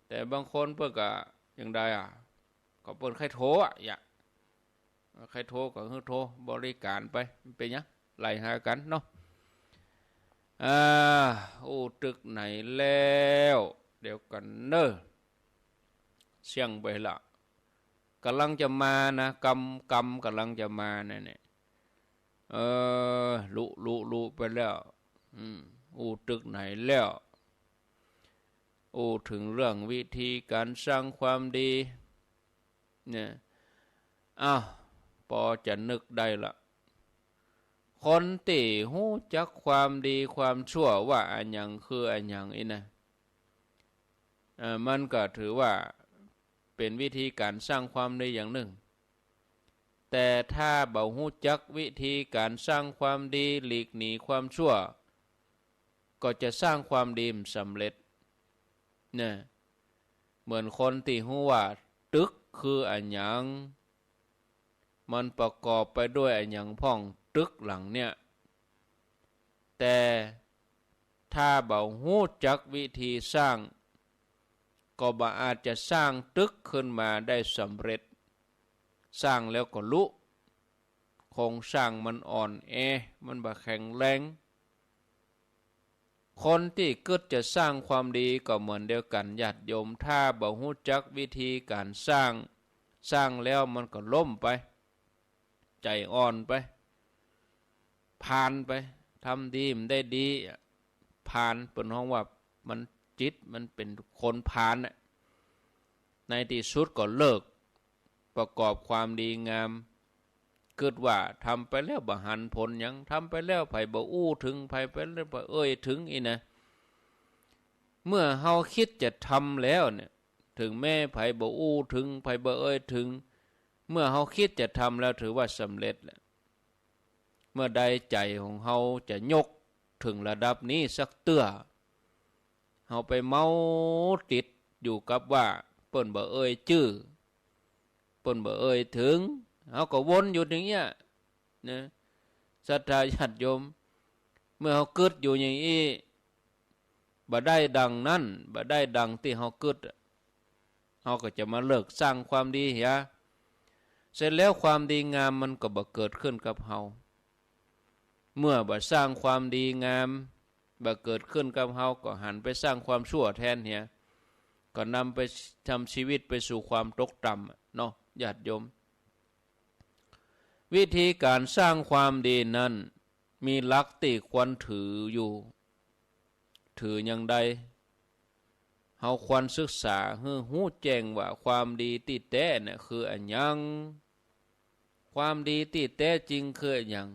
แต่บางคนเปิ่นก็อย่างใดก็เปิ่นใครโทรอย่าใครโทรก็คือโทรบริการไปเป็นหยังไล่หากันเนาะโอ้ตึกไหนแล้วเดี๋ยวกันเนอะเสียงไปละกำลังจะมานะกำกำลังจะมาเนี่ยลุไปแล้วโอ้ตึกไหนแล้วโอ้ถึงเรื่องวิธีการสร้างความดีเนี่ยพอจะนึกได้ละคนที่ฮู้จักความดีความชั่วว่าอันหยังคืออันหยังนะมันก็ถือว่าเป็นวิธีการสร้างความดีอย่างหนึ่งแต่ถ้าบ่ฮู้จักวิธีการสร้างความดีหลีกหนีความชั่วก็จะสร้างความดีสำเร็จเนี่ยเหมือนคนที่ฮู้ว่าตึกคืออันหยังมันประกอบไปด้วยอันหยังพ้องตึกหลังเนี่ยแต่ถ้าบ่ฮู้จักวิธีสร้างก็บ่อาจจะสร้างตึกขึ้นมาได้สำเร็จสร้างแล้วก็ลุโครงสร้างมันอ่อนแอมันบ่แข็งแรงคนที่กึดจะสร้างความดีก็เหมือนเดียวกันญาติโยมถ้าบ่ฮู้จักวิธีการสร้างแล้วมันก็ล้มไปใจอ่อนไปผ่านไปทำดีมันได้ดีผ่านเป็นห้องว่ามันจิตมันเป็นคนผ่านในที่สุดก็เลิกประกอบความดีงามเกิดว่าทำไปแล้วบ่หันผลยังทำไปแล้วไผบ่อู้ถึงไผไปแล้วบ่เอ่ยถึงนะเมื่อเฮาคิดจะทำแล้วเนี่ยถึงแม้ไผบ่อู้ถึงไผบ่เอ่ยถึงเมื่อเฮาคิดจะทำแล้วถือว่าสำเร็จแล้วเมื่อใดใจของเฮาจะยกถึงระดับนี้สักเตื้อเฮาไปเมาติดอยู่กับว่าเปิ้นบ่เอ่ยชื่อเปิ้นบ่เอ่ยถึงเฮาก็วนอยู่อย่างเงี้ยนะศรัทธาญาติโยมเมื่อเฮาเกิดอยู่อย่างนี้บ่ได้ดังนั้นบ่ได้ดังที่เฮาเกิด เฮาก็จะมาเลิกสร้างความดีเหียเสร็จแล้วความดีงามมันก็บ่เกิดขึ้นกับเฮาเมื่อบ่สร้างความดีงามบ่เกิดขึ้นกับเฮาก็หันไปสร้างความชั่วแทนเหียก็นำไปทำชีวิตไปสู่ความตกต่ำเนาะญาติโยมวิธีการสร้างความดีนั้นมีหลักที่ควรถืออยู่ถืออย่างใดเฮาควรศึกษาให้รู้แจ้งว่าความดีที่แท้น่ะคืออันหยังความดีที่แท้จริงคืออันหยัง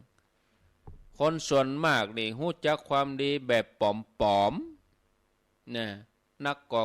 คนส่วนมากนี่รู้จักความดีแบบปลอมๆนะนักก่อ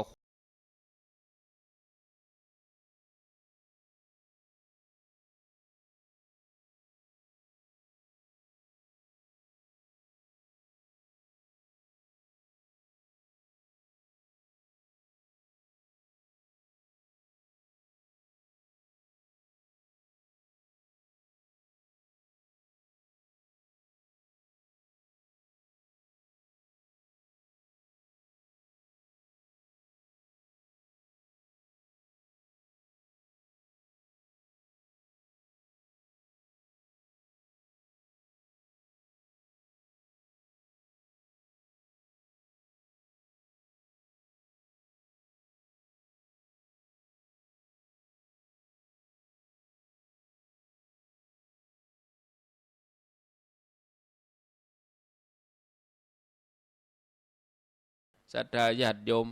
ศรัทธาญาติโยม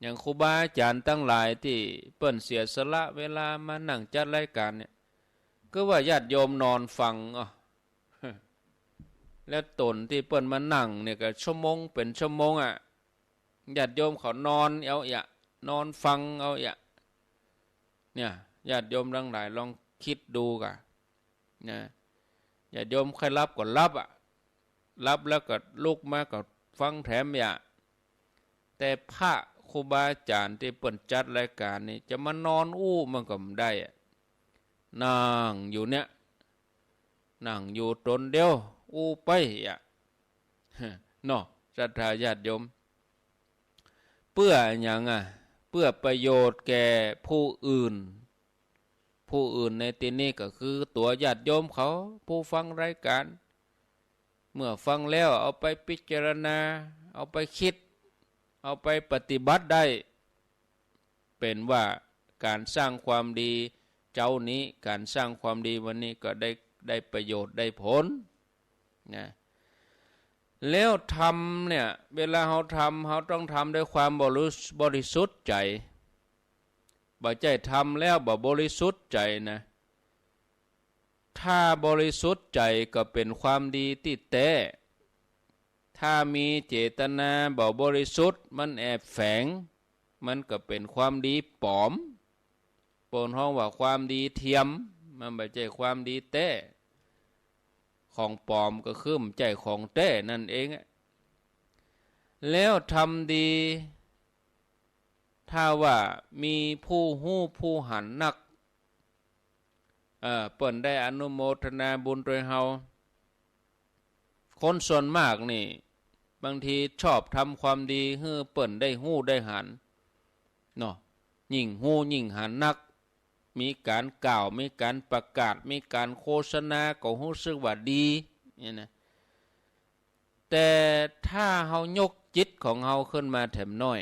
อย่างครูบาอาจารย์ตั้งหลายที่เปิ้นเสียสละเวลามานั่งจัดรายการเนี่ยก็ว่าญาติโยมนอนฟังแล้วตนที่เปิ้นมานั่งเนี่ยก็ชั่วโมงเป็นชั่วโมงญาติโยมเขานอนเอานอนฟังเอาเนี่ยญาติโยมทั้งหลายลองคิดดูกะนะญาติโยมใครรับก็รับรับแล้วก็ลุกมาก็ฟังแถมแต่พระครูบาอาจารย์ที่เปิ่นจัดรายการนี่จะมานอนมันก็ไม่ได้นั่งอยู่เนี่ยนั่งอยู่ตนเดียวไปเนาะศรัทธาญาติโยมเพื่ออย่างเพื่อประโยชน์แก่ผู้อื่นในที่นี้ก็คือตัวญาติโยมเขาผู้ฟังรายการเมื่อฟังแล้วเอาไปพิจารณาเอาไปคิดเอาไปปฏิบัติได้เป็นว่าการสร้างความดีเจ้านี้การสร้างความดีวันนี้ก็ได้ประโยชน์ได้ผลนะแล้วทำเนี่ยเวลาเราต้องทำด้วยความบริสุทธิ์ใจบ่ใจทำแล้วบ่บริสุทธิ์ใจนะถ้าบริสุทธิ์ใจก็เป็นความดีที่แท้ถ้ามีเจตนาบ่บริสุทธิ์มันแอบแฝงมันก็เป็นความดีปลอมปนห้องว่าความดีเทียมมันไม่ใช่ความดีแท้ของปลอมก็คือมันใจของแท้นั่นเองแล้วทำดีถ้าว่ามีผู้หู้ผู้หันนักเปิ่นได้อนุโมทนาบุญโดยเฮาคนส่วนมากนี่บางทีชอบทำความดีให้เปิ่นได้หู้ได้หันเนาะยิ่งหู้ยิ่งหันนักมีการกล่าวมีการประกาศมีการโฆษณาก็รู้สึกว่าดีเนี่ยนะแต่ถ้าเฮายกจิตของเฮาขึ้นมาแถมน้อย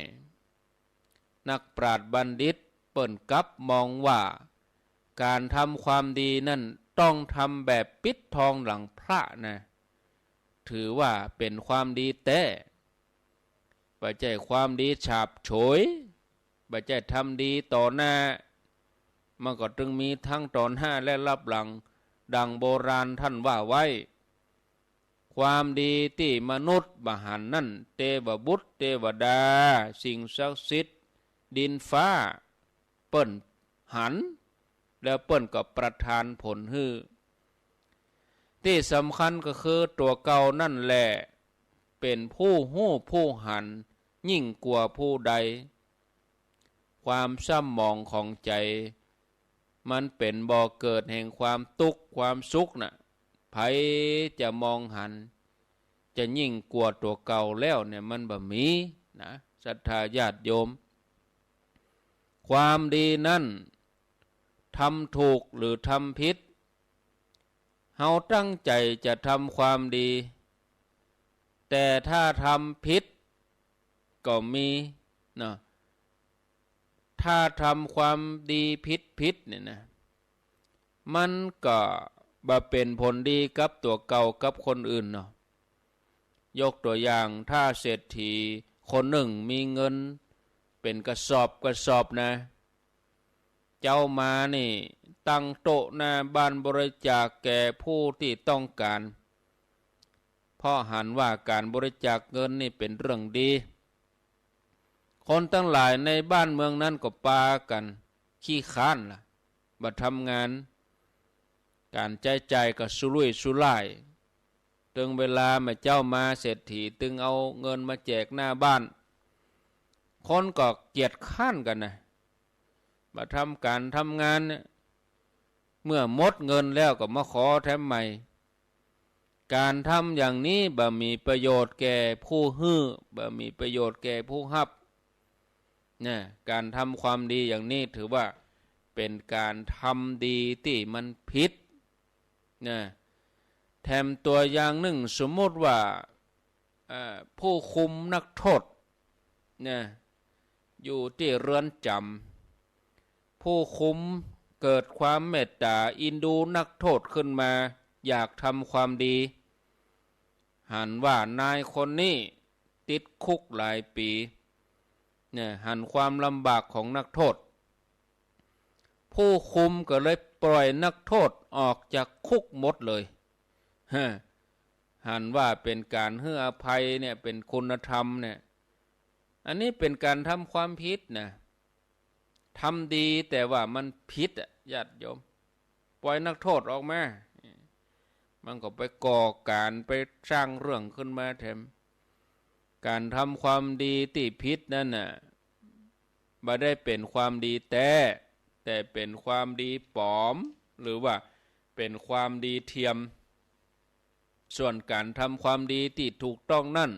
นักปราชญ์บัณฑิตเปิ่นกลับมองว่าการทำความดีนั่นต้องทำแบบปิดทองหลังพระนะถือว่าเป็นความดีแท้บ่ใช่ความดีฉาบโฉยบ่ใช่ทำดีต่อหน้ามันก็จึงมีทั้งต่อหน้าและรับหลังดังโบราณท่านว่าไว้ความดีที่มนุษย์บหันนั่นเทวบุตรเทวดาสิ่งศักดิ์สิทธิ์ดินฟ้าเปิ้นหันแล้วเปิ้นก็ประทานผลให้ที่สำคัญก็คือตัวเก่านั่นแหละเป็นผู้หู้ผู้หันยิ่งกว่าผู้ใดความซ้ำมองของใจมันเป็นบ่อเกิดแห่งความทุกข์ความสุขน่ะไผจะมองหันจะยิ่งกว่าตัวเก่าแล้วเนี่ยมันบ่มีนะศรัทธาญาติโยม ความดีนั่นทำถูกหรือทำผิดเฮาตั้งใจจะทำความดีแต่ถ้าทำผิดก็มีเนาะถ้าทำความดีผิดเนี่ยนะมันก็บ่เป็นผลดีกับตัวเก่ากับคนอื่นเนาะยกตัวอย่างถ้าเศรษฐีคนหนึ่งมีเงินเป็นกระสอบนะเจ้ามานี่ตั้งโต๊ะหน้าบ้านบริจาคแก่ผู้ที่ต้องการเพราะหันว่าการบริจาคเงินนี่เป็นเรื่องดีคนทั้งหลายในบ้านเมืองนั้นก็ปากันขี้ค้านล่ะบ่ทำงานการใจใจก็สุรุ่ยสุร่ายถึงเวลาแม่เจ้ามาเศรษฐีตึงเอาเงินมาแจกหน้าบ้านคนก็เกียจค้านกันนะมาทำการทำงานเนี่ยเมื่อหมดเงินแล้วก็มาขอแถมใหม่การทำอย่างนี้บ่มีประโยชน์แก่ผู้ฮื้อบ่มีประโยชน์แก่ผู้รับเนี่ยการทำความดีอย่างนี้ถือว่าเป็นการทำดีที่มันผิดนะแถมตัวอย่างหนึ่งสมมติว่าผู้คุมนักโทษเนี่ยอยู่ที่เรือนจำผู้คุมเกิดความเมตตาอินดูนักโทษขึ้นมาอยากทำความดีหันว่านายคนนี้ติดคุกหลายปีเนี่ยหันความลำบากของนักโทษผู้คุมก็เลยปล่อยนักโทษออกจากคุกหมดเลยหันว่าเป็นการให้อภัยเนี่ยเป็นคุณธรรมเนี่ยอันนี้เป็นการทำความผิดนะทำดีแต่ว่ามันผิดญาติโยมปล่อยนักโทษออกมามันก็ไปก่อการไปสร้างเรื่องขึ้นมาแถมการทำความดีที่ผิดนั่นน่ะบ่ได้เป็นความดีแต่เป็นความดีปลอมหรือว่าเป็นความดีเทียมส่วนการทำความดีที่ถูกต้องนั่น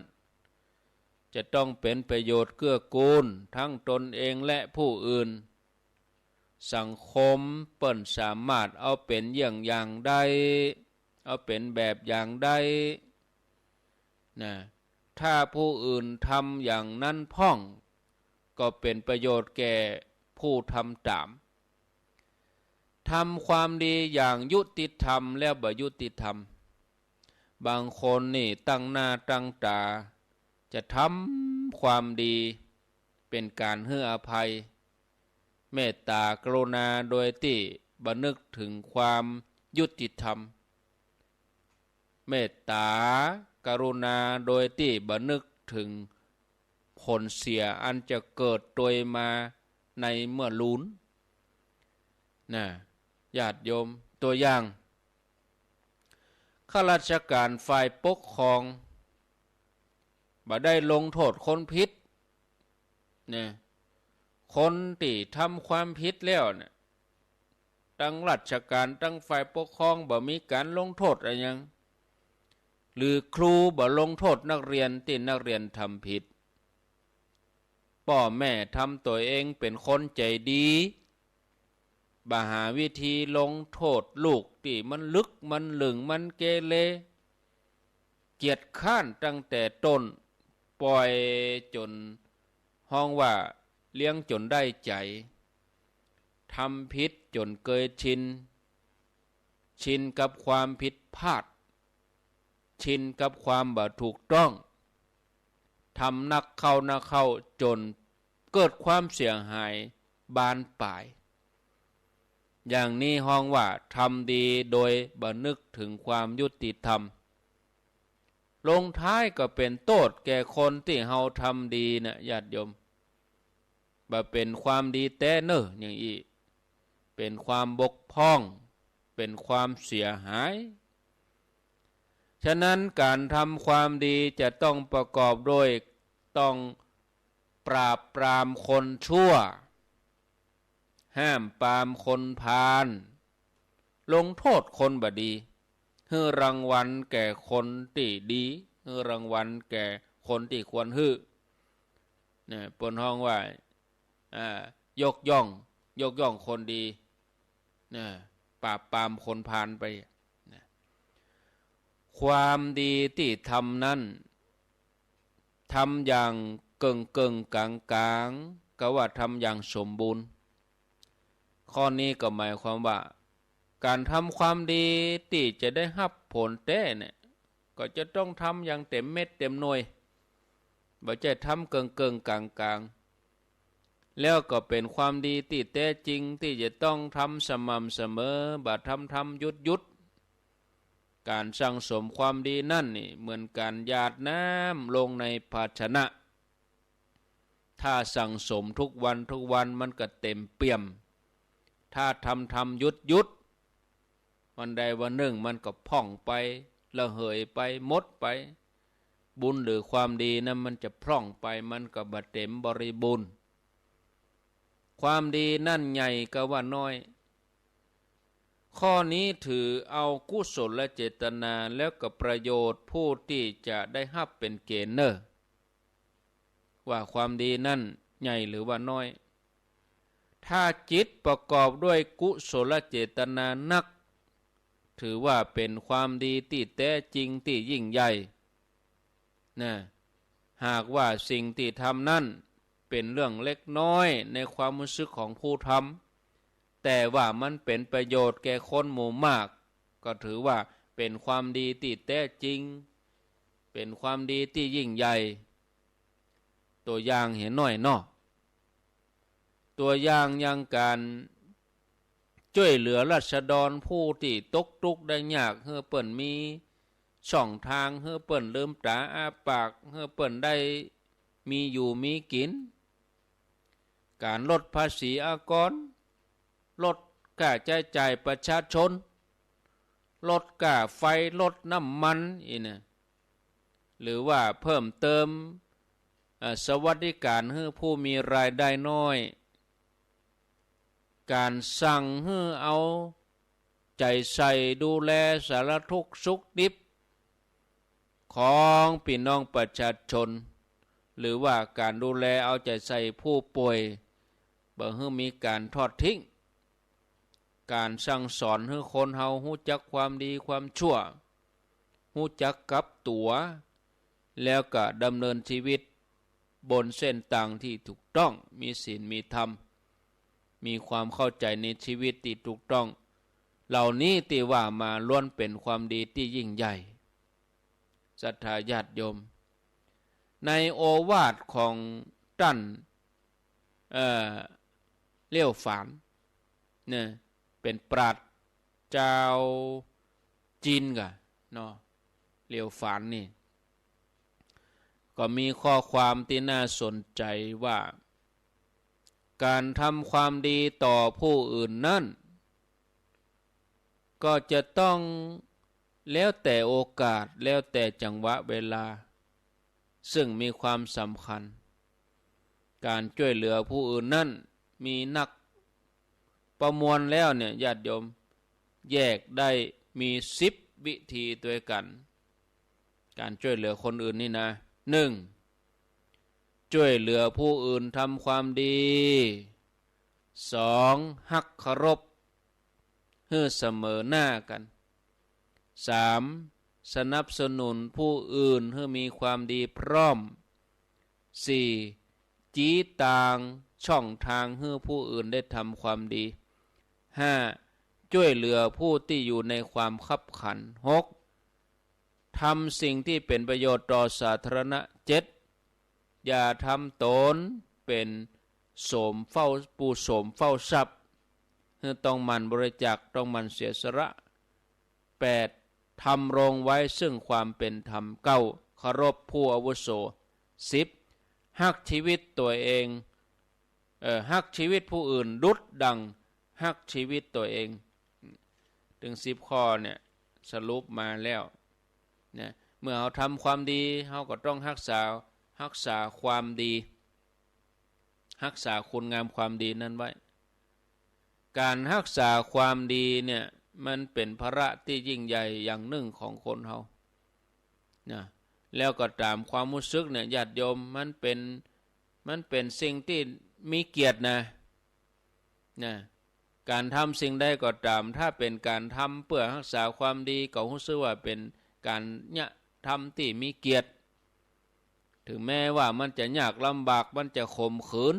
จะต้องเป็นประโยชน์เกื้อกูลทั้งตนเองและผู้อื่นสังคมเปิ้นสามารถเอาเป็นอย่างได้เอาเป็นแบบอย่างได้นะถ้าผู้อื่นทำอย่างนั้นพ่องก็เป็นประโยชน์แก่ผู้ทำตามทำความดีอย่างยุติธรรมแล้วบ่ยุติธรรมบางคนนี่ตั้งหน้าตั้งตาจะทำความดีเป็นการให้อภัยเมตตากรุณาโดยที่บ่นึกถึงความยุติธรรมเมตตากรุณาโดยที่บ่นึกถึงผลเสียอันจะเกิดโดยมาในเมื่อลุ้นนะญาติโยมตัวอย่างข้าราชการฝ่ายปกครองบ่ได้ลงโทษคนผิดเนี่ยคนที่ทำความผิดแล้วเนี่ยตั้งราชการตั้งฝ่ายปกครองบ่มีการลงโทษอะไรยังหรือครูบ่ลงโทษนักเรียนที่นักเรียนทำผิดพ่อแม่ทำตัวเองเป็นคนใจดีบ่หาวิธีลงโทษลูกที่มันลึกมันหลึงมันเกเรเกียจข้านตั้งแต่ต้นปล่อยจนห้องว่าเลี้ยงจนได้ใจทำผิดจนเกยชินกับความผิดพลาดชินกับความบ่ถูกต้องทำนักเข้าจนเกิดความเสียหายบานปลายอย่างนี้ห้องว่าทำดีโดยบ่นึกถึงความยุติธรรมลงท้ายก็เป็นโทษแก่คนที่เฮาทำดีนะญาติโยมบ่เป็นความดีแต่เนออย่างอีเป็นความบกพร่องเป็นความเสียหายฉะนั้นการทำความดีจะต้องประกอบด้วยต้องปราบปรามคนชั่วห้ามปรามคนพาลลงโทษคนบดีให้รางวัลแก่คนที่ดีให้รางวัลแก่คนที่ควรให้เนี่ยปนห้องว่า ยกย่องคนดีนะปราบปรามคนพาลไปนะความดีที่ทำนั้นทำอย่างเกิงกลางก็ว่าทำอย่างสมบูรณ์ข้อนี้ก็หมายความว่าการทำความดีที่จะได้รับผลแท้เนี่ยก็จะต้องทำอย่างเต็มเม็ดเต็มหน่วยบ่ใช่ทำเกิงกลางแล้วก็เป็นความดีที่แท้จริงที่จะต้องทำสม่ำเสมอบ่ทำหยุดการสั่งสมความดีนั่นนี่เหมือนการหยาดน้ำลงในภาชนะถ้าสั่งสมทุกวันมันก็เต็มเปี่ยมถ้าทำหยุดวันใดวันหนึ่งมันก็พ่องไประเหยไปหมดไปบุญหรือความดีนั้นมันจะพร่องไปมันก็บ่เต็มบริบูรณ์ความดีนั่นใหญ่ก็ว่าน้อยข้อนี้ถือเอากุศลและเจตนาแล้วก็ประโยชน์ผู้ที่จะได้รับเป็นเกณฑ์เนอว่าความดีนั่นใหญ่หรือว่าน้อยถ้าจิตประกอบด้วยกุศลเจตนานักถือว่าเป็นความดีที่แท้จริงที่ยิ่งใหญ่นะหากว่าสิ่งที่ทำนั้นเป็นเรื่องเล็กน้อยในความรู้สึกของผู้ทำแต่ว่ามันเป็นประโยชน์แก่คนหมู่มากก็ถือว่าเป็นความดีที่แท้จริงเป็นความดีที่ยิ่งใหญ่ตัวอย่างเห็นหน่อยเนาะตัวอย่างอย่างการช่วยเหลือราษฎรผู้ที่ตกทุกข์ได้ยากเฮือเปิ้นมีช่องทางเฮือเปิ้นลืมตาอ้าปากเฮือเปิ้นได้มีอยู่มีกินการลดภาษีอากรลดค่าใช้จ่ายประชาชนลดค่าไฟลดน้ำมันอีกนะหรือว่าเพิ่มเติมสวัสดิการให้ผู้มีรายได้น้อยการสั่งให้เอาใจใส่ดูแลสารทุกข์สุขดิบของพี่น้องประชาชนหรือว่าการดูแลเอาใจใส่ผู้ป่วยบ่ให้มีการทอดทิ้งการสั่งสอนให้คนเฮาฮู้จักความดีความชั่วฮู้จักกลับตัวแล้วก็ดำเนินชีวิตบนเส้นทางที่ถูกต้องมีศีลมีธรรมมีความเข้าใจในชีวิตที่ถูกต้องเหล่านี้ที่ว่ามาล้วนเป็นความดีที่ยิ่งใหญ่ศรัทธาญาติโยมในโอวาทของตั้นเลี้ยวฝานเนี่ยเป็นปราชญ์เจ้าจีนกะเนาะเลี้ยวฝานนี่ก็มีข้อความที่น่าสนใจว่าการทำความดีต่อผู้อื่นนั้นก็จะต้องแล้วแต่โอกาสแล้วแต่จังหวะเวลาซึ่งมีความสำคัญการช่วยเหลือผู้อื่นนั้นมีนักประมวลแล้วเนี่ยญาติโยมแยกได้มี10วิธีด้วยกันการช่วยเหลือคนอื่นนี่นะ1ช่วยเหลือผู้อื่นทำความดี2ฮักเคารพให้เสมอหน้ากัน3สนับสนุนผู้อื่นให้มีความดีพร้อม4จี้ต่างช่องทางให้ผู้อื่นได้ทำความดี5ช่วยเหลือผู้ที่อยู่ในความคับขัน6ทำสิ่งที่เป็นประโยชน์ต่อสาธารณะ7อย่าทำตนเป็นโสมเฝ้าปูโสมเฝ้าทรัพย์ต้องมันบริจาคต้องมันเสียสละ8ทำรงไว้ซึ่งความเป็นธรรม9เคารพผู้อาวุโส10ฮักชีวิตตัวเองฮักชีวิตผู้อื่นดุจดังฮักชีวิตตัวเองถึง10ข้อเนี่ยสรุปมาแล้วเนี่ยเมื่อเราทำความดีเราก็ต้องรักษาความดีรักษาคุณงามความดีนั้นไว้การรักษาความดีเนี่ยมันเป็นภาระที่ยิ่งใหญ่อย่างหนึ่งของคนเรานะแล้วก็ตามความรู้สึกเนี่ยญาติโยมมันเป็นสิ่งที่มีเกียรตินะ นะการทำสิ่งใดก็ตามถ้าเป็นการทำเพื่อรักษาความดีก็รู้สึกว่าเป็นการเนี่ยทำที่มีเกียรติถึงแม้ว่ามันจะยากลำบากมันจะข่มขืน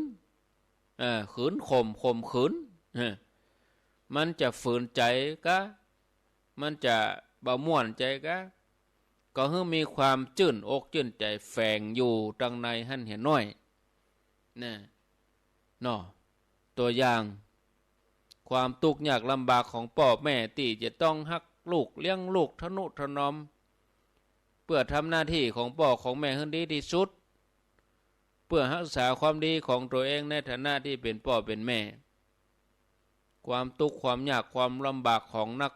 ขืนข่มขืนมันจะฝืนใจก็มันจะบ่ม่วนใจก็ให้มีความจื่นอกจื่นใจแฝงอยู่ตรงในหั่นเห็นน้อยนะเนาะตัวอย่างความทุกข์ยากลำบากของพ่อแม่ที่จะต้องฮักลูกเลี้ยงลูกทนุถนอมเพื่อทำหน้าที่ของพ่อของแม่ให้ดีที่สุดเพื่อรักษาความดีของตัวเองในฐานะที่เป็นพ่อเป็นแม่ความทุกข์ความยากความลำบากของนัก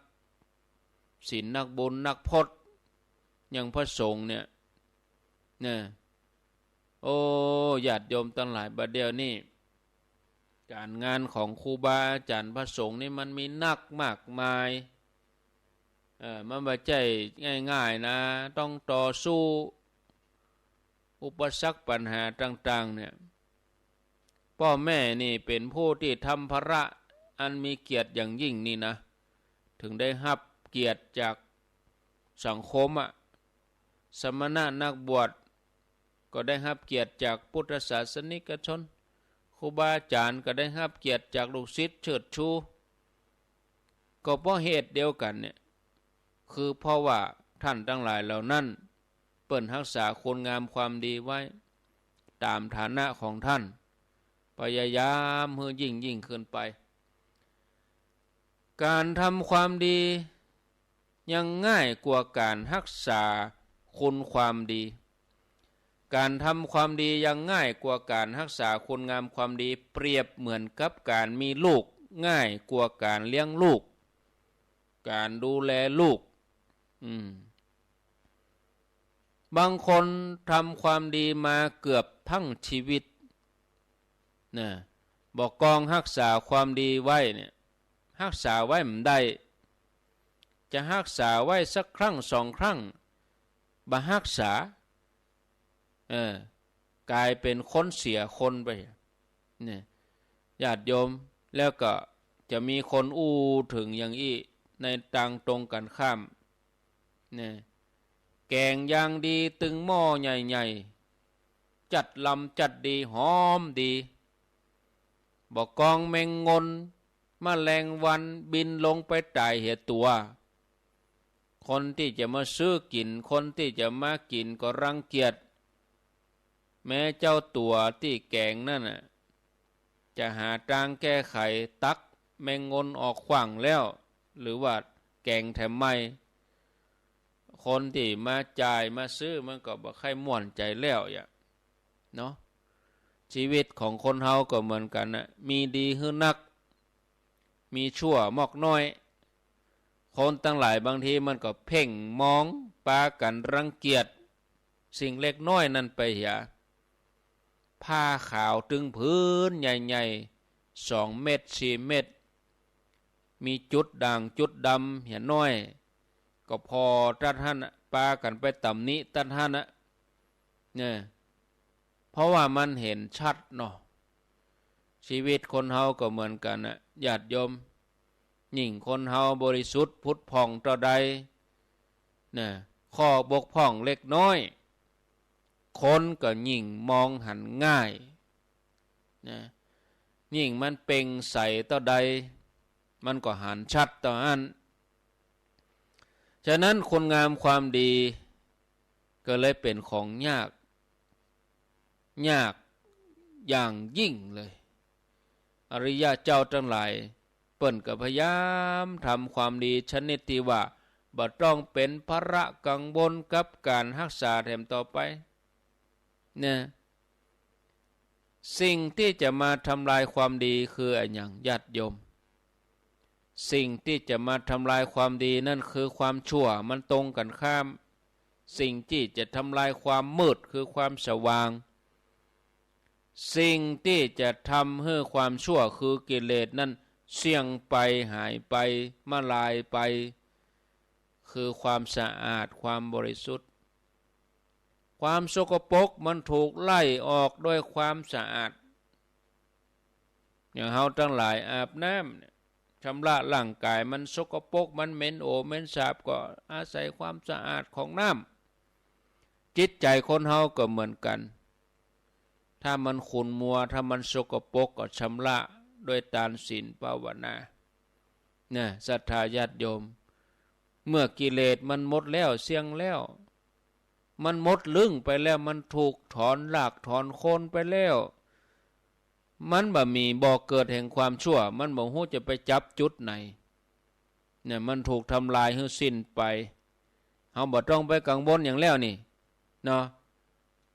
ศีลนักบุญนักพจน์อย่างพระสงฆ์เนี่ยโอ้ญาติโยมทั้งหลายบัดเดี๋ยวนี้การงานของครูบาอาจารย์พระสงฆ์นี่มันมีนักมากมายมันไม่ใช่ง่ายๆนะต้องต่อสู้อุปสรรคปัญหาต่างๆเนี่ยพ่อแม่นี่เป็นผู้ที่ทำภาระอันมีเกียรติอย่างยิ่งนี่นะถึงได้รับเกียรติจากสังคมสมณะนักบวชก็ได้รับเกียรติจากพุทธศาสนิกชนครูบาอาจารย์ก็ได้รับเกียรติจากลูกศิษย์เชิดชูก็เพราะเหตุเดียวกันเนี่ยคือเพราะว่าท่านทั้งหลายเหล่านั้นเปิ่นรักษาคุณงามความดีไว้ตามฐานะของท่านพยายามให้ยิ่งขึ้นไปการทำความดียังง่ายกว่าการรักษาคุณความดีการทำความดียังง่ายกว่าการรักษาคุณงามความดีเปรียบเหมือนกับการมีลูกง่ายกว่าการเลี้ยงลูกการดูแลลูกบางคนทำความดีมาเกือบทั้งชีวิตนะบอกกองรักษาความดีไว้เนี่ยรักษาไว้ไม่ได้จะรักษาไว้สักครั้งสองครั้งบ่รักษากลายเป็นคนเสียคนไปเนี่ยญาติโยมแล้วก็จะมีคนอู้ถึงอย่างอี้ในทางตรงกันข้ามเนี่ยแกงอย่างดีตึงหม้อใหญ่ๆจัดลำจัดดีหอมดีบอกกองแมงงนแมลงวันบินลงไปตายเหตุตัวคนที่จะมาซื้อกินคนที่จะมากินก็รังเกียจแม้เจ้าตัวที่แกงนั่นน่ะจะหาทางแก้ไขตักแมงงนออกขว้างแล้วหรือว่าแกงแถมไม่คนที่มาจ่ายมาซื้อมันก็บ่ค่อยม่วนใจแล้วเนาะชีวิตของคนเฮาก็เหมือนกันนะมีดีคือนักมีชั่วมอกน้อยคนตั้งหลายบางทีมันก็เพ่งมองปากันรังเกียจสิ่งเล็กน้อยนั่นไปผ้าขาวตึงพื้นใหญ่ๆ2 เม็ด4 เม็ดมีจุดด่างจุดดำเห็นน้อยก็พอตัดท่านปากันไปตำนี้ตัดท่านเนี่ยเพราะว่ามันเห็นชัดเนาะชีวิตคนเฮาก็เหมือนกันญาติโยมยิ่งคนเฮาบริสุทธิ์พุทธผ่องต่อใดเนี่ยข้อบกพร่องเล็กน้อยคนก็ยิ่งมองหันง่ายนะยิ่งมันเป่งใสต่อใดมันก็หันชัดต่ออันฉะนั้นคุณงามความดีก็เลยเป็นของยากอย่างยิ่งเลยอริยะเจ้าทั้งหลายเปิ้นก็พยายามทำความดีชนิดที่ว่าบ่ต้องเป็นภาระกังวลกับการรักษาแถมต่อไปเนี่ยสิ่งที่จะมาทำลายความดีคืออะไรอย่างญาติโยมสิ่งที่จะมาทำลายความดีนั่นคือความชั่วมันตรงกันข้ามสิ่งที่จะทำลายความมืดคือความสว่างสิ่งที่จะทำให้ความชั่วคือกิเลสนั้นเสี่ยงไปหายไปมาลายไปคือความสะอาดความบริสุทธิ์ความสกปรกมันถูกไล่ออกด้วยความสะอาด อย่างเฮาทั้งหลายอาบน้ำเนี่ยชำระร่างกายมันสกปรกมันเหม็นโอเหม็นสาบก็อาศัยความสะอาดของน้ำจิตใจคนเฮาก็เหมือนกันถ้ามันขุ่นมัวถ้ามันสกปรกก็ชำระด้วยทานศีลภาวนาเนี่ยศรัทธาญาติโยมเมื่อกิเลสมันหมดแล้วเสี่ยงแล้วมันหมดลึงไปแล้วมันถูกถอนรากถอนโคนไปแล้วมันบ่มีบ่อเกิดแห่งความชั่วมันบ่ฮู้จะไปจับจุดไหนเนี่ยมันถูกทำลายให้สิ้นไปเฮาบ่ต้องไปกังวลอย่างแล้วนี่เนาะ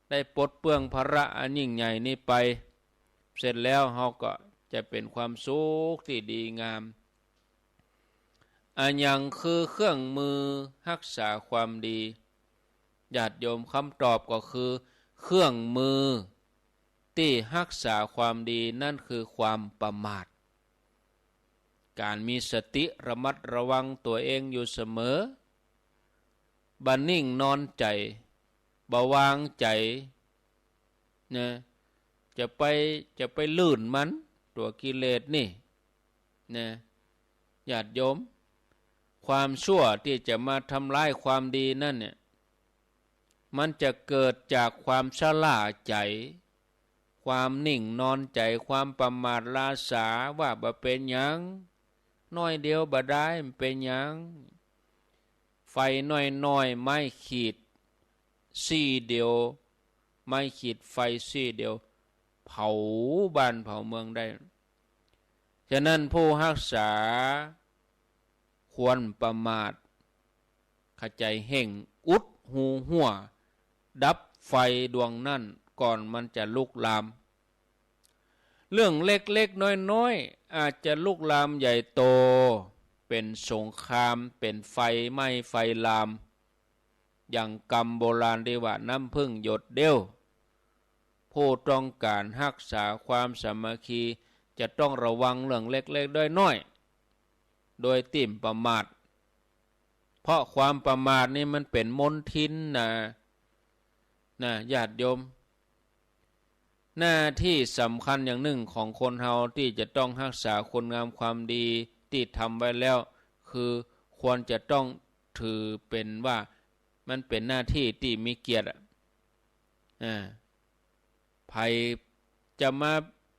ได้ปลดเปลื้องภาระอันยิ่งใหญ่นี้ไปเสร็จแล้วเฮาก็จะเป็นความสุขที่ดีงามอันยังคือเครื่องมือรักษาความดีญาติโยมคำตอบก็คือเครื่องมือที่รักษาความดีนั่นคือความประมาทการมีสติระมัดระวังตัวเองอยู่เสมอบันนิ่งนอนใจบ่วางใจนะจะไปลื่นมันตัวกิเลสนี่นะญาติโยมความชั่วที่จะมาทำลายความดีนั่นเนี่ยมันจะเกิดจากความชราใจความนิ่งนอนใจความประมาทลาสาว่าบ่เป็นหยังน้อยเดียวบ่ได้มันเป็นหยังไฟน้อยๆไม้ขีดซี่เดียวไม้ขีดไฟซี่เดียวเผาบ้านเผาเมืองได้ฉะนั้นผู้รักษาควรประมาทขใจเห่งอุดหูหัวดับไฟดวงนั่นก่อนมันจะลุกลามเรื่องเล็กๆน้อยๆอาจจะลุกลามใหญ่โตเป็นสงครามเป็นไฟไหม้ไฟลามอย่างกรรมโบราณที่ว่าน้ำพึ่งหยดเดียวผู้ต้องการรักษาความสามัคคีจะต้องระวังเรื่องเล็กๆน้อยๆโดยติ่มประมาทเพราะความประมาทนี่มันเป็นมลทินนะญาติโยมหน้าที่สำคัญอย่างหนึ่งของคนเฮาที่จะต้องรักษาคุณงามความดีที่ทำไว้แล้วคือควรจะต้องถือเป็นว่ามันเป็นหน้าที่ที่มีเกียรติภัยจะมา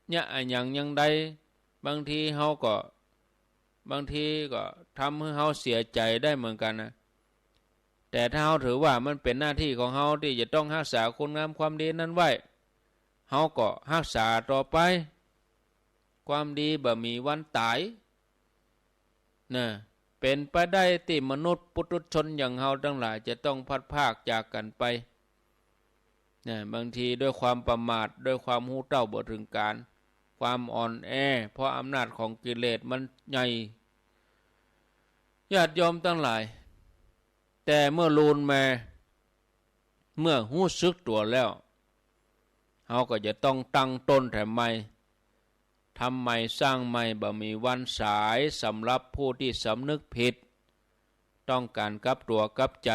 เนี่ยอย่างใดบางทีเฮาก็ทำให้เฮาเสียใจได้เหมือนกันนะแต่ถ้าเฮาถือว่ามันเป็นหน้าที่ของเฮาที่จะต้องรักษาคุณงามความดีนั้นไว้เฮาก็รักษาต่อไปความดีบ่มีวันตายนะเป็นไปได้ที่มนุษย์ปุถุชนอย่างเฮาทั้งหลายจะต้องพัดพรากจากกันไปนะบางทีด้วยความประมาทด้วยความหูเต้าบ่ถึงการความอ่อนแอเพราะอำนาจของกิเลสมันใหญ่ญาติโยมทั้งหลายแต่เมื่อลูนมาเมื่อหู้สึกตัวแล้วเฮาก็จะต้องตั้งต้นแต่ใหม่ทำใหม่สร้างใหม่บ่มีวันสายสำหรับผู้ที่สำนึกผิดต้องการกลับตัวกลับใจ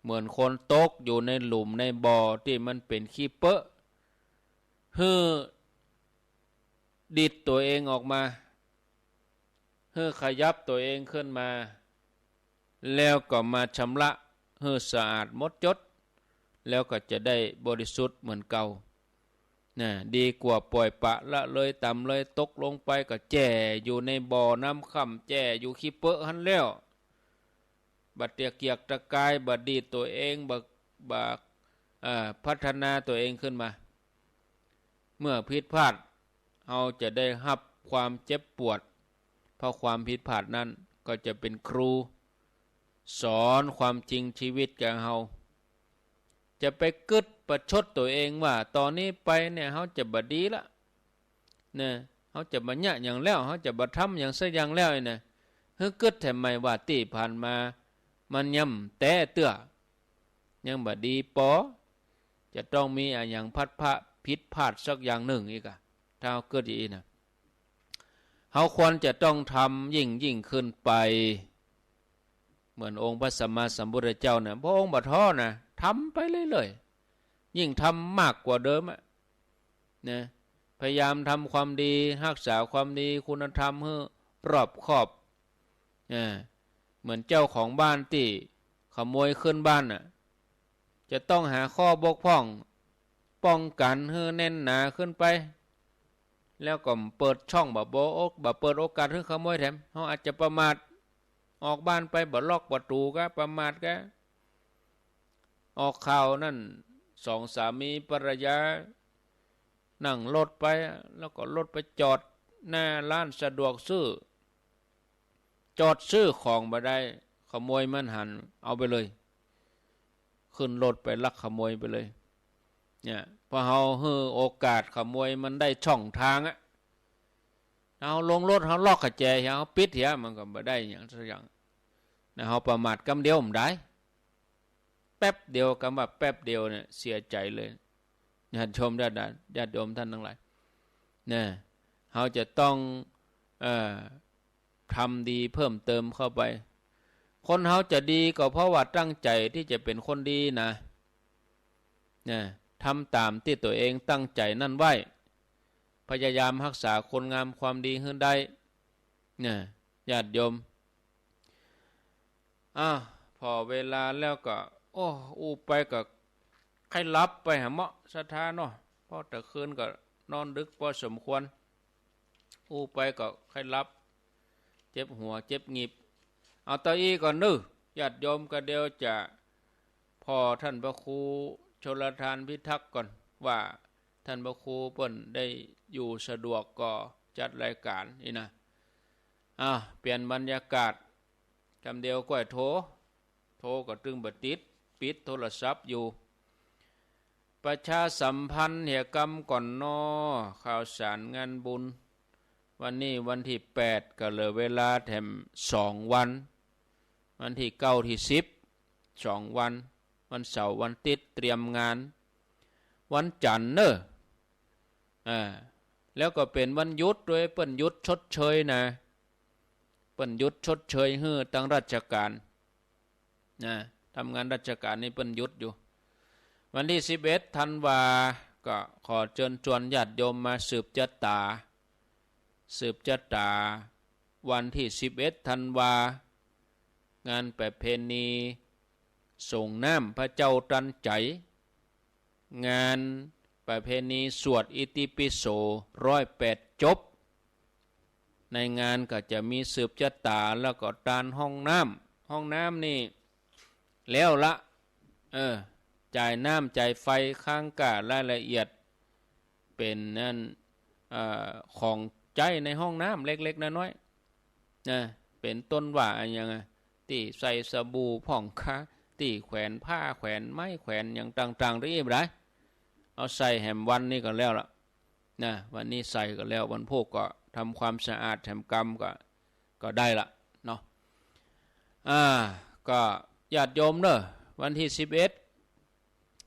เหมือนคนตกอยู่ในหลุมในบ่อที่มันเป็นขี้เปอะฮือดิดตัวเองออกมาฮือขยับตัวเองขึ้นมาแล้วก็มาชำระฮือสะอาดหมดจดแล้วก็จะได้บริสุทธิ์เหมือนเก่านะดีกว่าปล่อยปะละเลยต่ำเลยตกลงไปก็แจ่อยู่ในบ่อน้ำค่ำแจ่อยู่ขี้เปอะหันแล้วบัดเตียเกียกตะกายบัดดีตัวเองบักพัฒนาตัวเองขึ้นมาเมื่อผิดพลาดเราจะได้รับความเจ็บปวดเพราะความผิดพลาดนั้นก็จะเป็นครูสอนความจริงชีวิตแก่เราจะไปกึดประชดตัวเองว่าตอนนี้ไปเนี่ยเขาจะบดีละเนี่ยเขาจะบัญญัติอย่างแล้วเขาจะบัทำอย่างสักอย่างแล้วเนี่ยเฮ้ยกึดแถมไม่ว่าตีผ่านมามันย่ำแต่เตื้อยังบดีปอจะต้องมีอย่างผิดพลาดสักอย่างหนึ่งอีกอะถ้าเกิดอย่างนี้นะเขาควรจะต้องทำยิ่งขึ้นไปเหมือนองค์พระสัมมาสัมพุทธเจ้าเนี่ยพระองค์บัดท้อนะทำไปเรื่อยๆยิ่งทำมากกว่าเดิมนะพ พยายามทำความดีรักษาความดีคุณธรรมให้รอบคอบเหมือนเจ้าของบ้านที่ขโมยขึ้นบ้านน่ะจะต้องหาข้อบกพร่องป้องกันให้แน่นหนาขึ้นไปแล้วก็เปิดช่องบ่เปิดโอกาสให้ขโมยแถมเขาอาจจะประมาทออกบ้านไปบ่ล็อกประตูก็ประมาทก็ออกข่าวนั่นสองสามีภรรยานั่งรถไปแล้วก็รถไปจอดหน้าร้านสะดวกซื้อจอดซื้อของมาได้ขโมยมันหันเอาไปเลยขึ้นรถไปลักขโมยไปเลยเนี่ยพอเราให้โอกาสขโมยมันได้ช่องทางอะเราลงรถเราล็อกกระแจเราปิดเหี้ยมันก็ไม่ได้อย่างสักอย่างนะเราประมาทกำเดียวมันได้แป๊บเดียวคำว่าแป๊บเดียวเนี่ยเสียใจเลยญาติชมญาติโยมท่านทั้งหลายเนี่ยเราจะต้องทำดีเพิ่มเติมเข้าไปคนเราจะดีก็เพราะว่าตั้งใจที่จะเป็นคนดีนะทำตามที่ตัวเองตั้งใจนั่นไว้พยายามรักษาคุณงามความดีให้ได้ญาติโยมพอเวลาแล้วก็อู้ไปก็ใครรับไปหาเหมาะสถานเนาะพอแต่คืนก็นอนดึกพอสมควรอู้ไปก็ใครรับเจ็บหัวเจ็บหงิบเอาตาอีก่อนนึญาติโยมก็เดียวจะพอท่านพระครูชลทานพิทักษ์ก่อนว่าท่านพระครูเปิ้นได้อยู่สะดวกก็จัดรายการนี่นะเปลี่ยนบรรยากาศคำเดียวก็โทรก็ตึงบัดติดปิดโทรศัพท์อยู่ประชาสัมพันธ์เหตุกรรมก่อนนอข่าวสารงานบุญวันนี้วันที่8ก็เหลือเวลาแถม2วันวันที่9ที่10 2วันวันเสาร์วันติดเตรียมงานวันจันทร์แล้วก็เป็นวันหยุดด้วยเปิ้นหยุดชดเชยนะเปิ้นหยุดชดเชยให้ตั้งราชการทำงานราชการนี่เปิ้นหยุดอยู่วันที่11ธันวาก็ขอเชิญชวนญาติโยมมาสืบชะตาวันที่11ธันวางานประเพณีส่งน้ำพระเจ้าตรันใจงานประเพณีสวดอิติปิโส108จบในงานก็จะมีสืบชะตาแล้วก็ตานห้องน้ำนี่แล้วละจ่ายน้ำจ่ายไฟข้างการายละเอียดเป็นนั่นของใจในห้องน้ำเล็กๆน้อยๆเป็นต้นว่าอย่างที่ใส่สบู่ผ่องค้าที่แขวนผ้าแขวนไม้แขวนอย่างต่างๆได้ยังไงเอาใส่แหมวันนี้ก็แล้วล่ะวันนี้ใส่ก็แล้ววันพวกก็ทำความสะอาดแหมกรรมก็ได้ละเนาะก็ญาติโยมเนอะวันที่11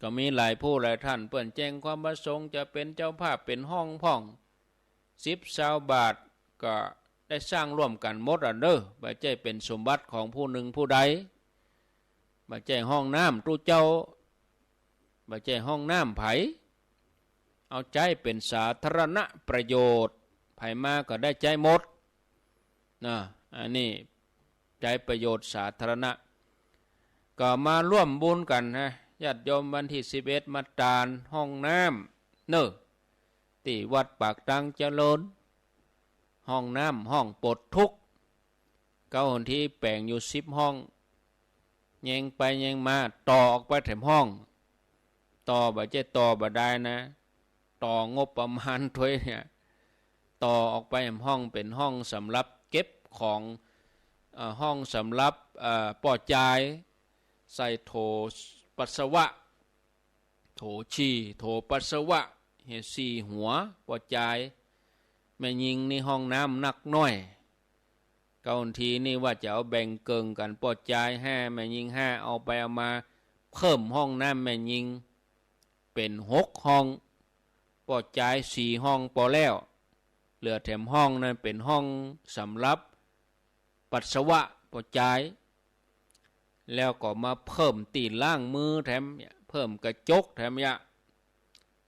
ก็มีหลายผู้หลายท่านเปิ่นแจ้งความประสงค์จะเป็นเจ้าภาพเป็นห้องพ่อง10 บาทก็ได้สร้างร่วมกันหมดเด้อบ่ใช่เป็นสมบัติของผู้หนึ่งผู้ใดบ่ใช่ห้องน้ำตู้เจ้าบ่ใช่ห้องน้ำไผเอาใจเป็นสาธารณประโยชน์ไผมาก็ได้ใจหมดอันนี้ใจประโยชน์สาธารณะก็มาร่วมบุญกันญาติโยมวันที่11มาตานห้องน้ำที่วัดปากตังเจริญห้องน้ำห้องปลดทุกข์เก้าหนที่แปลงอยู่10 ห้องแยงไปแยงมาต่อออกไปแถมห้องต่อบ่ใช่ต่อบ่ได้นะต่องบประมาณถ้วยเนี่ยต่อออกไปแถมห้องเป็นห้องสำหรับเก็บของห้องสำหรับปอดจายใส่โถปัสสาวะโถฉี่โถปัสสาวะเห็ด4 หัวปอดจายแม่ยิงในห้องน้ำนักน้อยเก่าทีนี่ว่าจะเอาแบ่งเกิงกันปอดจาย5แม่ยิง5เอาไปเอามาเพิ่มห้องน้ำแม่ยิงเป็น6 ห้องปอดจาย4 ห้องพอแล้วเหลือแถมห้องนั้นเป็นห้องสำหรับปัสสาวะปอดจายแล้วก็มาเพิ่มตีนล่างมือแถมเพิ่มกระจกแถม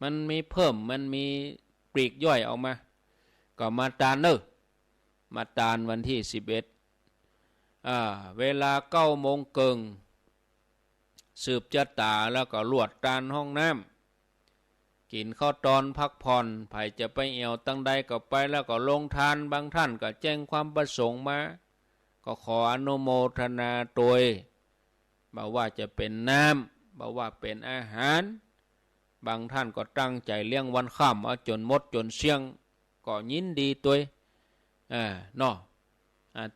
มันมีเพิ่มมันมีเป ลีกย่อยออกมาก็มาตานเนอมาตานวันที่11เวลา9 โมงเกิงสืบจะตาแล้วก็ลวดตานห้องน้ำกินข้าวตอนพักผ่อนไผจะไปเอวตั้งใดก็ไปแล้วก็ลงทานบางท่านก็แจ้งความประสงค์มาก็ขออนุโมทนาโดยบอกว่าจะเป็นน้ำบอกว่าเป็นอาหารบางท่านก็ตั้งใจเลี้ยงวันค่ำเอาจนมดจนเสี่ยงก็ยินดีตัวเนาะ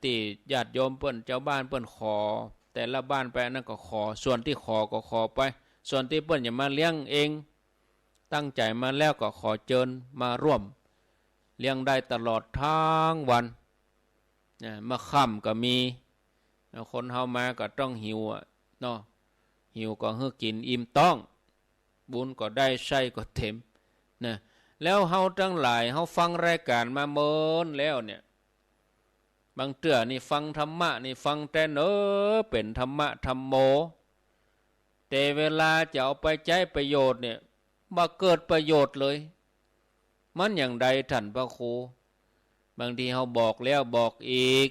ที่ญาติโยมเปิ้นเจ้าบ้านเปิ้นขอแต่ละบ้านไปนั่นก็ขอส่วนที่ขอก็ขอไปส่วนที่เปิ้นอย่ามาเลี้ยงเองตั้งใจมาแล้วก็ขอเชิญมาร่วมเลี้ยงได้ตลอดทั้งวันมาค่ำก็มีคนเฮามาก็ต้องหิวเนาะหิวก็ให้กินอิ่มต้องบุญก็ได้ใช้ก็เต็มนะแล้วเฮาทั้งหลายเฮาฟังรายการมาเมินแล้วเนี่ยบางเตื้อนี่ฟังธรรมะนี่ฟังแต่เป็นธรรมะธรรมโมแต่เวลาจะเอาไปใช้ประโยชน์เนี่ยมาเกิดประโยชน์เลยมันอย่างใดท่านพระครูบางทีเฮาบอกแล้วบอกอีก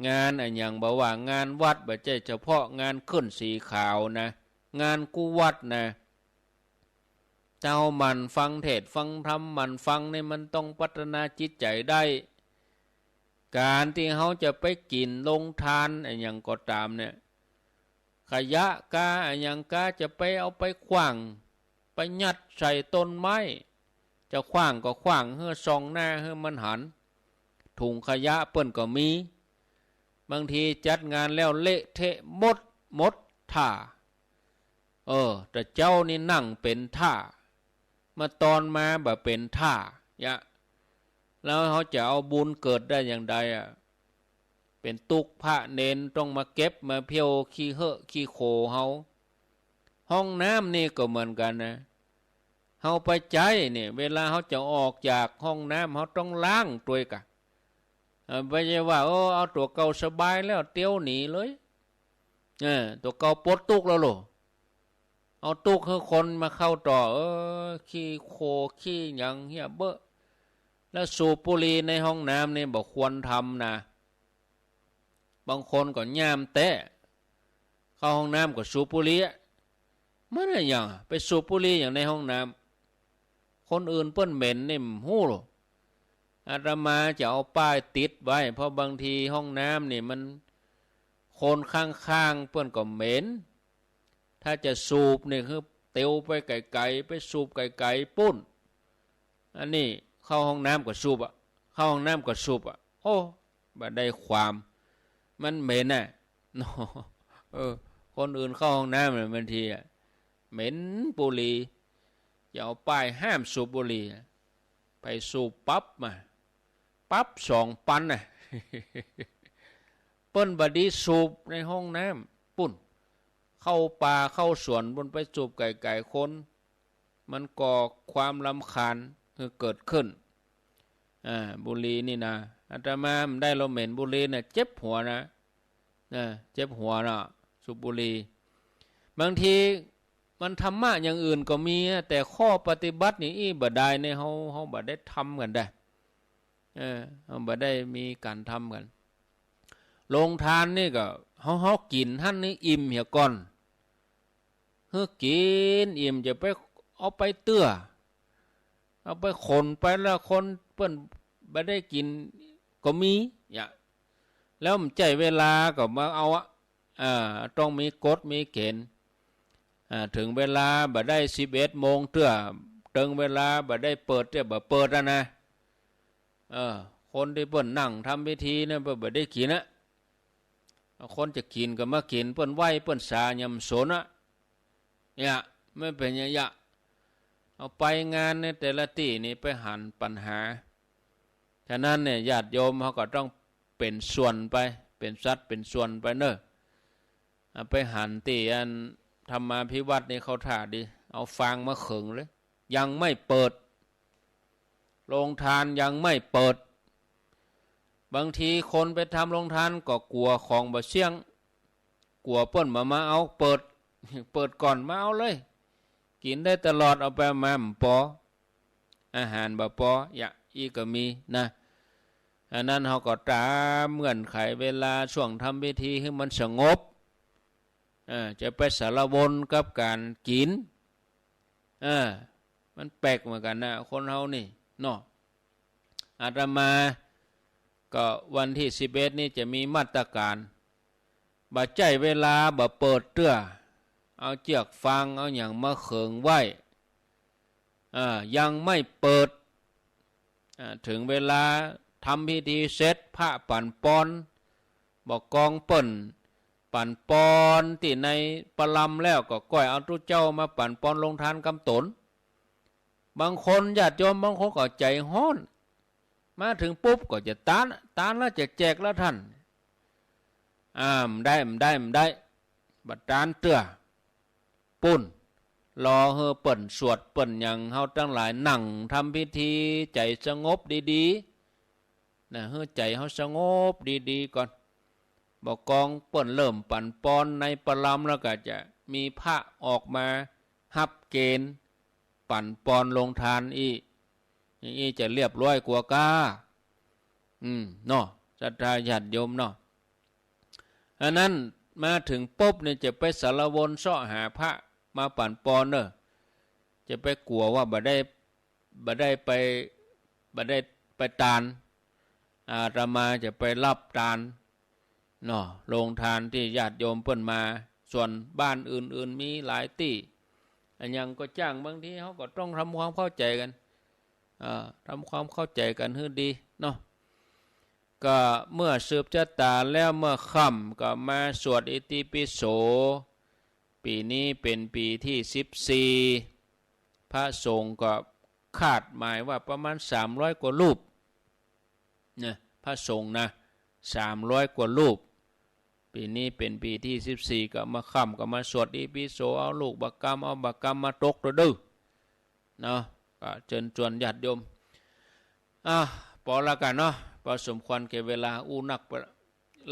งานอย่างบอกว่างานวัดบ่ใช่เฉพาะงานขึ้นสีขาวนะงานกูวัดนะเจ้ามันฟังเทศฟังธรรมมันฟังเนี่ยมันต้องพัฒนาจิตใจได้การที่เขาจะไปกินลงทานอย่างก็ตามเนี่ยขยะกาอย่างกาจะไปเอาไปขว้างไปยัดใส่ต้นไม้จะขว้างก็ขว้างเพื่อส่องหน้าเพื่อมันหันถุงขยะเปิ้นก็มีบางทีจัดงานแล้วเละเทะหมดท่าแต่เจ้านี่นั่งเป็นท่ามาตอนมาแบบเป็นท่ายะแล้วเขาจะเอาบุญเกิดได้อย่างใดเป็นตุกพระเนนต้องมาเก็บมาเพียวขี้เหอะขี้โคเฮาห้องน้ำนี่ก็เหมือนกันนะเฮาไปใจเนี่ยเวลาเขาจะออกจากห้องน้ำเขาต้องล้างตัวกันไม่ใช่ว่าเอาตัวเก่าสบายแล้วเตี้ยวหนีเลยตัวเก่าปลดตุกแล้วหรอเอาตุกให้คนมาเข้าต่อขี้โคขี้หยังเหี้ยเบ้อแล้วสูบบุหรี่ในห้องน้ำนี่บอกควรทำนะบางคนก็ย่ามแตะเข้าห้องน้ำก็สูบบุหรี่มันอะไรอย่างไปสูบบุหรี่อย่างในห้องน้ำคนอื่นเปิ้นเหม็นนี่หู้หรออาตมาจะเอาป้ายติดไว้เพราะบางทีห้องน้ำนี่มันคนข้างๆเปิ้นก็เหม็นถ้าจะสูบนี่คือเตียวไปไกลๆไปสูบไกลๆปุ้นอันนี้เข้าห้องน้ำก็สูบเข้าห้องน้ำก็สูบโอ้บ่ได้ความมันเหม็นคนอื่นเข้าห้องน้ำเนี่ยบางทีเหม็นบุหรี่จะเอาป้ายห้ามสูบบุหรี่ไปสูบปั๊บ2 ปันเปิ้นบดีสูบในห้องน้ำปุ่นเข้าป่าเข้าสวนบนไปสูบไก่คนมันก่อความรำคาญเกิดขึ้นบุหรี่นี่นะอาตมาได้เราเหม็นบุหรี่เนี่ยเจ็บหัวนะเจ็บหัวนะสูบบุหรี่บางทีมันธรรมะอย่างอื่นก็มีแต่ข้อปฏิบัตินี่บ่ได้ในเฮาบ่ได้ทำกันได้เฮาบ่ได้มีการทำกันลงทานนี่ก็เฮากินท่านนี่อิ่มเหี่ยก่อนกินอิ่มจะไปเอาไปเตื้อเอาไปขนไปแล้วคนเปิ้นบ่ได้กินก็มีแล้วมันใจเวลาก็มาเอาต้องมีกฎมีเกณฑ์ถึงเวลาบ่ได้11 โมงเตื้อถึงเวลาบ่ได้เปิดเตื้อบ่เปิดนะคนที่เปิ้นนั่งทำพิธีเนี่ยบ่ได้กินคนจะกินก็มากินเปิ้นไหวเปิ้นสายำสนไม่เป็นอย่างเอาไปงานในแต่ละที่นี่ไปหันปัญหาฉะนั้นเนี่ยญาติโยมเขาก็ต้องเป็นส่วนไปเป็นสัตว์เป็นส่วนไปเนอะไปหันที่อันธรรมาภิวัตน์นี่เขาถ่าดีเอาฟางมาขึงเลยยังไม่เปิดโรงทานยังไม่เปิดบางทีคนไปทำโรงทานก็กลัวของบ่เสี่ยงกลัวเปิ้นมาเอาเปิดก่อนมาเอาเลยกินได้ตลอดเอาไปมาปอ อาหารบ่พออยากอีก็มีนะอันนั้นเขาก็ตามเงื่อนไขเวลาช่วงทำพิธีให้มันสงบจะไปสารวนกับการกินมันแปลกเหมือนกันนะคนเฮานี่เนาะอาตมาก็วันที่11นี่จะมีมาตรการบ่ใจเวลาบ่เปิดเตื้อเอาเจือกฟางเอาอย่างมาเขิงไว้ยังไม่เปิดถึงเวลาทำพิธีเสร็จพระปั่นปอนบอกกองเปิ่นปั่นปอนที่ในปลำแล้วก็ก้อยเอาตู้เจ้ามาปั่นปอนลงทานกำตนบางคนญาติโยมบางคนก็ใจฮ้อนมาถึงปุ๊บก็จะตานแล้วจะแจกแล้วท่านได้บัดตานเตื้อปุ่นรอเฮอเปิ่นสวดเปิ่นอย่างเฮาทั้งหลายนั่งทำพิธีใจสงบดีๆนะเฮอใจเฮาสงบดีๆก่อนบอกกองเปิ่นเริ่มปั่นปอนในปลำแล้วก็จะมีพระออกมาฮับเกณฑ์ปั่นปอนลงทานอย่างนี้จะเรียบร้อยกว่าก้าเนาะศรัทธาญาติโยมเนาะอันนั้นมาถึงปุ๊บเนี่ยจะไปสารวนเสาะหาพระมาปั่นปอนเนอะจะไปกลัวว่าบ่ได้ไปตานอาตมาจะไปรับตานเนาะโรงทานที่ญาติโยมเปิ้นมาส่วนบ้านอื่นๆมีหลายที่อันยังก็จ้างบางทีเขาก็ต้องทำความเข้าใจกันทำความเข้าใจกันให้ดีเนาะก็เมื่อสืบชะตาแล้วเมื่อค่ำก็มาสวดอิติปิโสปีนี้เป็นปีที่14พระสงฆ์ก็คาดหมายว่าประมาณ300กว่ารูปนะพระสงฆ์นะ300กว่ารูปปีนี้เป็นปีที่14ก็มาค่ำก็มาสวดอิติปิโสเอาลูกบักกรรมเอาบักกรรมมาตกดื้อเนาะก็เชิญชวนญาติโยมพอละกันเนาะพอสมควรแก่เวลานัก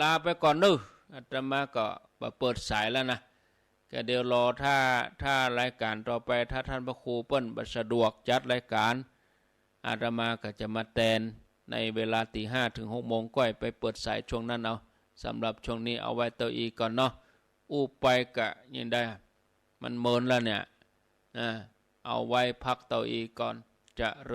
ลาไปก่อนนึอาตมาก็เปิดสายแล้วนะก็เดี๋ยวรอถ้ารายการต่อไปถ้าท่านพระครูเปิ้นสะดวกจัดรายการอาตมาก็จะมาแทนในเวลาตี 5 ถึง 6 โมงก้อยไปเปิดสายช่วงนั้นเอาสำหรับช่วงนี้เอาไว้เตาอีก่อนเนาะไปกะยังได้มันเมินแล้วเนี่ยเอาไว้พักเตาอีก่อนจะเริ่ม